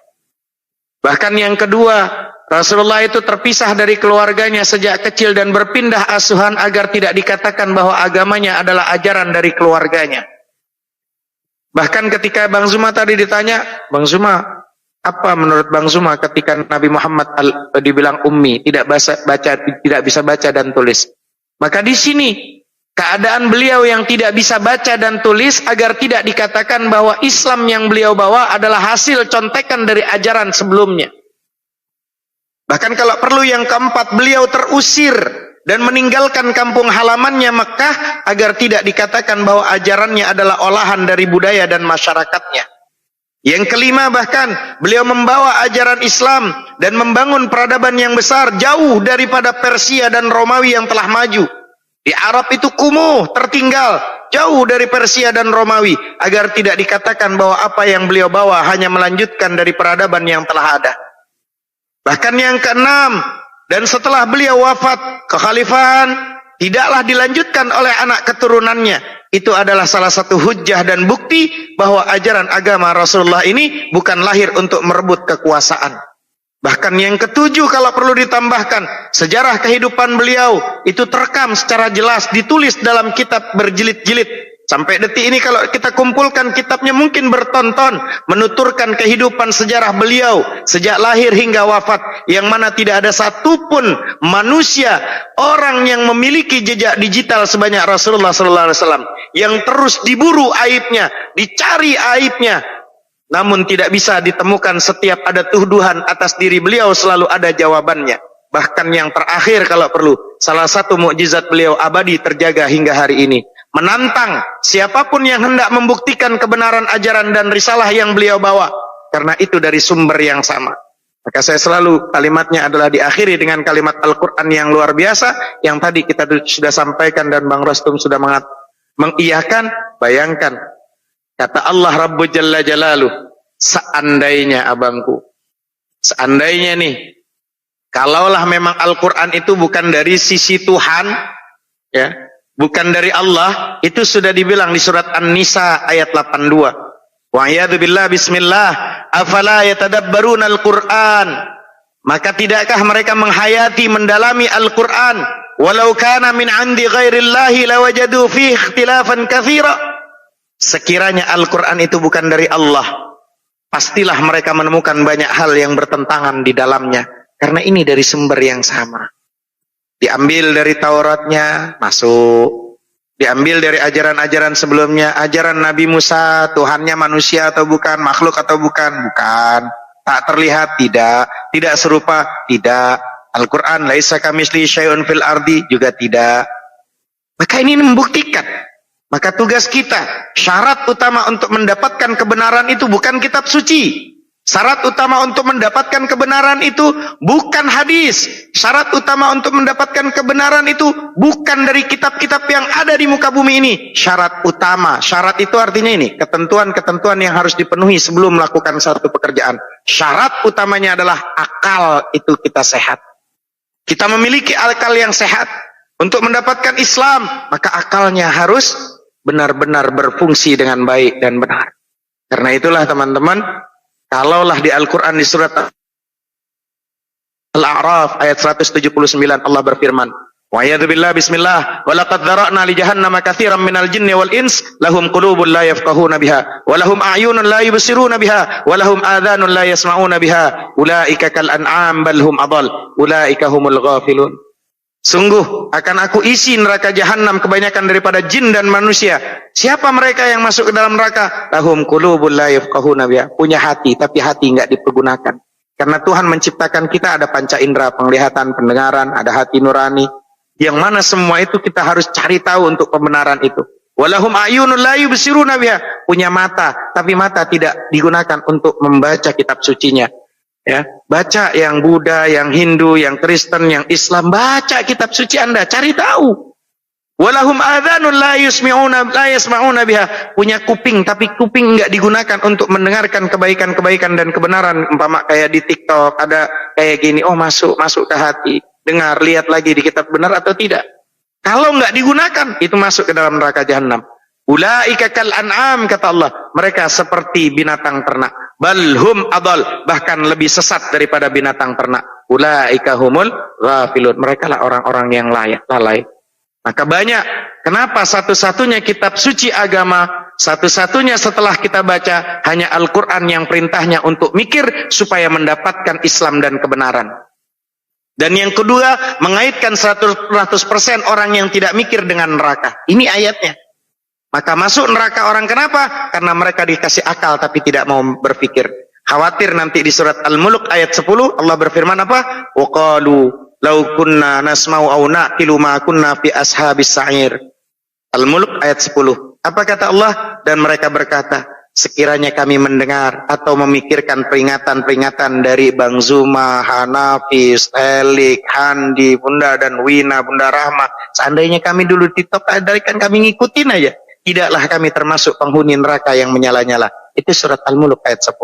Bahkan yang kedua, Rasulullah itu terpisah dari keluarganya sejak kecil dan berpindah asuhan agar tidak dikatakan bahwa agamanya adalah ajaran dari keluarganya. Bahkan ketika Bang Zuma tadi ditanya, Bang Zuma, apa menurut Bang Zuma ketika Nabi Muhammad dibilang ummi, tidak bisa baca dan tulis? Maka di sini keadaan beliau yang tidak bisa baca dan tulis agar tidak dikatakan bahwa Islam yang beliau bawa adalah hasil contekan dari ajaran sebelumnya. Bahkan kalau perlu yang keempat, beliau terusir dan meninggalkan kampung halamannya Mekah agar tidak dikatakan bahwa ajarannya adalah olahan dari budaya dan masyarakatnya. Yang kelima, bahkan beliau membawa ajaran Islam dan membangun peradaban yang besar jauh daripada Persia dan Romawi yang telah maju. Di Arab itu kumuh, tertinggal, jauh dari Persia dan Romawi, agar tidak dikatakan bahwa apa yang beliau bawa hanya melanjutkan dari peradaban yang telah ada. Bahkan yang keenam, dan setelah beliau wafat, kekhalifahan tidaklah dilanjutkan oleh anak keturunannya. Itu adalah salah satu hujjah dan bukti bahwa ajaran agama Rasulullah ini bukan lahir untuk merebut kekuasaan. Bahkan yang ketujuh, kalau perlu ditambahkan, sejarah kehidupan beliau itu terekam secara jelas, ditulis dalam kitab berjilid-jilid. Sampai detik ini kalau kita kumpulkan kitabnya mungkin bertonton, menuturkan kehidupan sejarah beliau sejak lahir hingga wafat, yang mana tidak ada satupun manusia, orang yang memiliki jejak digital sebanyak Rasulullah SAW, yang terus diburu aibnya, dicari aibnya, namun tidak bisa ditemukan. Setiap ada tuduhan atas diri beliau selalu ada jawabannya. Bahkan yang terakhir kalau perlu, salah satu mukjizat beliau abadi terjaga hingga hari ini, menantang siapapun yang hendak membuktikan kebenaran ajaran dan risalah yang beliau bawa, karena itu dari sumber yang sama. Maka saya selalu kalimatnya adalah diakhiri dengan kalimat Al-Quran yang luar biasa, yang tadi kita sudah sampaikan dan Bang Rostum sudah mengiyakan. Bayangkan, kata Allah Rabbu Jalla Jalaluh, seandainya abangku, seandainya nih, kalaulah memang Al-Quran itu bukan dari sisi Tuhan, ya, bukan dari Allah, itu sudah dibilang di surat An-Nisa ayat 82. Wa'iyadu billah bismillah, afala yatadabbaruna al-Qur'an. Maka tidakkah mereka menghayati, mendalami Al-Quran? Walau kana min 'indi ghairillahi lawajadu fihi ikhtilafan katsira. Sekiranya Al-Quran itu bukan dari Allah, pastilah mereka menemukan banyak hal yang bertentangan di dalamnya, karena ini dari sumber yang sama. Diambil dari Tauratnya, masuk. Diambil dari ajaran-ajaran sebelumnya, ajaran Nabi Musa, Tuhannya manusia atau bukan, makhluk atau bukan, bukan. Tak terlihat, tidak. Tidak serupa, tidak. Al-Quran, laisa kamitslihi syai'un fil ardi, juga tidak. Maka ini membuktikan. Maka tugas kita, syarat utama untuk mendapatkan kebenaran itu bukan kitab suci. Syarat utama untuk mendapatkan kebenaran itu bukan hadis. Syarat utama untuk mendapatkan kebenaran itu bukan dari kitab-kitab yang ada di muka bumi ini. Syarat utama. Syarat itu artinya ini, ketentuan-ketentuan yang harus dipenuhi sebelum melakukan satu pekerjaan. Syarat utamanya adalah akal itu kita sehat. Kita memiliki akal yang sehat. Untuk mendapatkan Islam, maka akalnya harus benar-benar berfungsi dengan baik dan benar. Karena itulah teman-teman, kalaulah di Al-Quran di surat Al-A'raf ayat 179 Allah berfirman, wa yadzubillah bismillah wa laqad dzara'na li jahannama katsiran minal jinni wal ins lahum qulubun la yafqahuna biha wa lahum a'yunun la yubsiruna biha wa lahum adhanun la yasma'una biha ulaika kal an'am bal hum adall ulaika humul ghafilun. Sungguh akan aku isi neraka jahanam kebanyakan daripada jin dan manusia. Siapa mereka yang masuk ke dalam neraka? Lahum qulubun la yafqahuna biha. Punya hati tapi hati enggak dipergunakan. Karena Tuhan menciptakan kita ada panca indera, penglihatan, pendengaran, ada hati nurani. Yang mana semua itu kita harus cari tahu untuk pembenaran itu. Walahum a'yunun la yubsiruna biha. Punya mata tapi mata tidak digunakan untuk membaca kitab sucinya. Ya, baca yang Buddha, yang Hindu, yang Kristen, yang Islam, baca kitab suci Anda, cari tahu. Walahum adhanun la yasma'una biha. Punya kuping tapi kuping enggak digunakan untuk mendengarkan kebaikan-kebaikan dan kebenaran. Umpama kayak di TikTok ada kayak gini, oh masuk ke hati. Dengar, lihat lagi di kitab benar atau tidak. Kalau enggak digunakan, itu masuk ke dalam neraka jahanam. Ulaika kal an'am kata Allah, mereka seperti binatang ternak. Balhum adal, bahkan lebih sesat daripada binatang ternak. Ulaika humul ghafilun, mereka lah orang-orang yang lalai. Maka banyak, kenapa satu-satunya kitab suci agama, satu-satunya setelah kita baca hanya Al-Quran yang perintahnya untuk mikir supaya mendapatkan Islam dan kebenaran. Dan yang kedua, mengaitkan 100% orang yang tidak mikir dengan neraka. Ini ayatnya. Maka masuk neraka orang kenapa? Karena mereka dikasih akal tapi tidak mau berpikir. Khawatir nanti di surat Al-Mulk ayat 10 Allah berfirman apa? Wa qalu law kunna nasma'u aw naqilu ma kunna fi ashabis sa'ir. Al-Mulk ayat 10. Apa kata Allah? Dan mereka berkata, sekiranya kami mendengar atau memikirkan peringatan-peringatan dari Bang Zuma, Hanafi, Stelik, Handi, Bunda dan Wina, Bunda Rahma, seandainya kami dulu TikTok dari kan kami ngikutin aja. Tidaklah kami termasuk penghuni neraka yang menyala-nyala. Itu surat Al-Mulk ayat 10.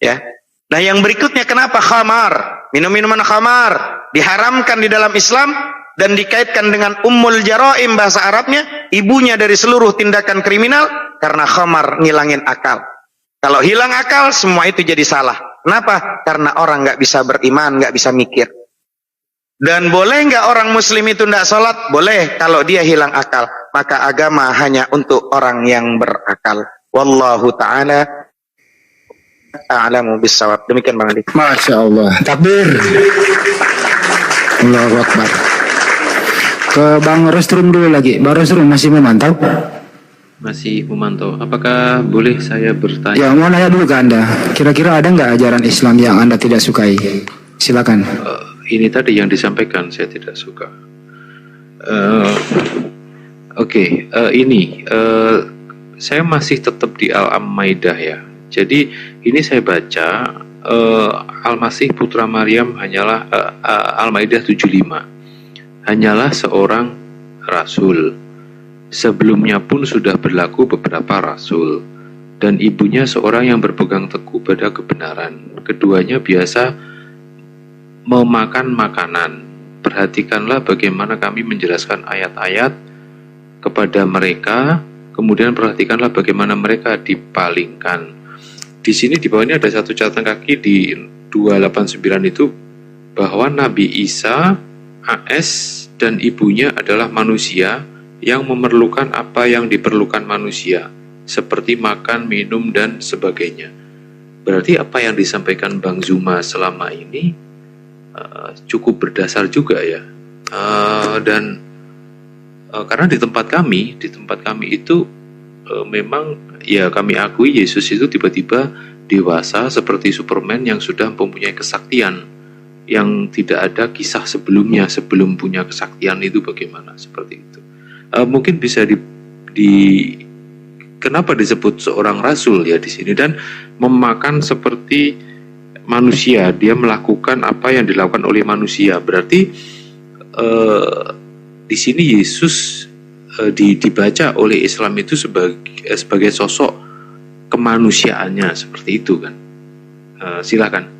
Ya. Nah, yang berikutnya kenapa khamar? Minum-minuman khamar diharamkan di dalam Islam dan dikaitkan dengan ummul jaraim bahasa Arabnya, ibunya dari seluruh tindakan kriminal, karena khamar ngilangin akal. Kalau hilang akal, semua itu jadi salah. Kenapa? Karena orang nggak bisa beriman, nggak bisa mikir. Dan boleh nggak orang muslim itu tidak sholat? Boleh kalau dia hilang akal. Maka agama hanya untuk orang yang berakal. Wallahu ta'ala a'lamu bissawab. Demikian Bang Adi. Masya Allah. Takbir. Allahu Akbar. Ke Bang Rostrum dulu lagi. Bang Rostrum masih memantau? Masih memantau. Apakah boleh saya bertanya? Ya, mau nanya dulu ke Anda. Kira-kira ada nggak ajaran Islam yang Anda tidak sukai? Silakan. Ini tadi yang disampaikan saya tidak suka. Saya masih tetap di Al-Maidah ya. Jadi ini saya baca Al-Masih putra Maryam hanyalah Al-Maidah 75. Hanyalah seorang rasul. Sebelumnya pun sudah berlaku beberapa rasul. Dan ibunya seorang yang berpegang teguh pada kebenaran. Keduanya biasa memakan makanan. Perhatikanlah bagaimana kami menjelaskan ayat-ayat kepada mereka, kemudian perhatikanlah bagaimana mereka dipalingkan. Di sini di bawah ini ada satu catatan kaki di 289 itu bahwa Nabi Isa AS dan ibunya adalah manusia yang memerlukan apa yang diperlukan manusia, seperti makan, minum, dan sebagainya. Berarti apa yang disampaikan Bang Zuma selama ini cukup berdasar juga ya, karena di tempat kami itu memang ya kami akui Yesus itu tiba-tiba dewasa seperti Superman yang sudah mempunyai kesaktian yang tidak ada kisah sebelumnya sebelum punya kesaktian itu bagaimana seperti itu. Mungkin bisa kenapa disebut seorang rasul ya di sini, dan memakan seperti manusia, dia melakukan apa yang dilakukan oleh manusia. Berarti di sini Yesus dibaca oleh Islam itu sebagai sosok kemanusiaannya seperti itu kan. Silakan.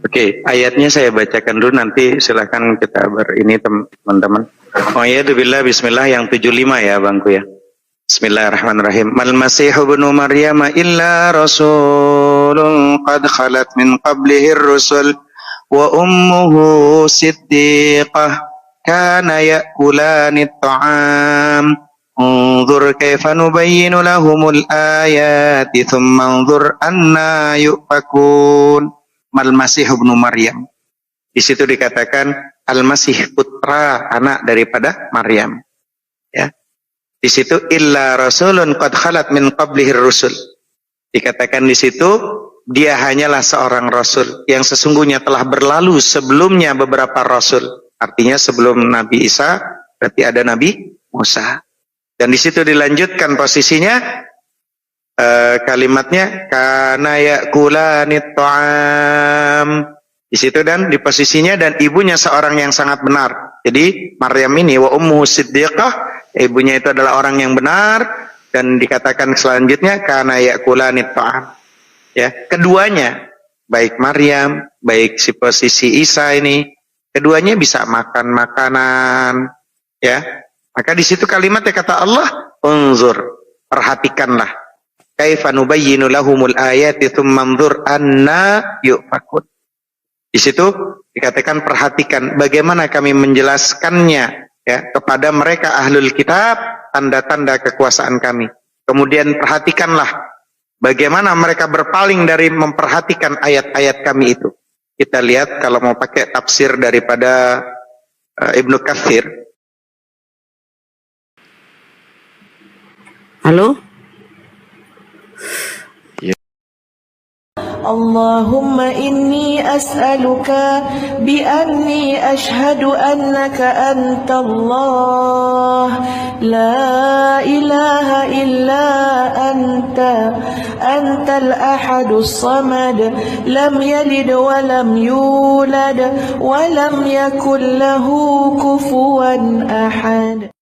Oke, ayatnya saya bacakan dulu, nanti silakan kita ini teman-teman. Oh ya, bismillah yang 75 ya bangku ya. Bismillahirrahmanirrahim. Mal Masihu ibnu Maryam illa rasulun qad khalat min qablihi ar-rusul wa ummuhu siddiqah kana ya'kulani at-ta'am. Unzur kaifa nubayyinu lahumul ayati thumma unzur anna yufakun. Mal Masih ibnu Maryam. Di situ dikatakan Al-Masih putra anak daripada Maryam. Ya. Di situ illa rasulun qad khalat min qablihi rusul. Dikatakan di situ dia hanyalah seorang rasul yang sesungguhnya telah berlalu sebelumnya beberapa rasul. Artinya sebelum Nabi Isa berarti ada Nabi Musa. Dan di situ dilanjutkan posisinya kalimatnya kana ya'kulanit ta'am. Di situ dan di posisinya dan ibunya seorang yang sangat benar. Jadi Maryam ini wa ummuhu siddiqah, ibunya itu adalah orang yang benar, dan dikatakan selanjutnya kana ya'kulanit ta'am. Ya, keduanya baik Maryam, baik si posisi Isa ini, keduanya bisa makan makanan, ya. Maka di situ kalimatnya kata Allah, unzur, perhatikanlah. Kaifa nubayyinu lahumul ayati tsumma anzur anna yufakun. Di situ dikatakan perhatikan bagaimana kami menjelaskannya ya kepada mereka ahlul kitab tanda-tanda kekuasaan kami. Kemudian perhatikanlah bagaimana mereka berpaling dari memperhatikan ayat-ayat kami itu. Kita lihat kalau mau pakai tafsir daripada Ibnu Katsir. Halo? اللهم إني أسألك بأني أشهد أنك أنت الله لا إله إلا أنت الأحد الصمد لم يلد ولم يولد ولم يكن له كفوا أحد.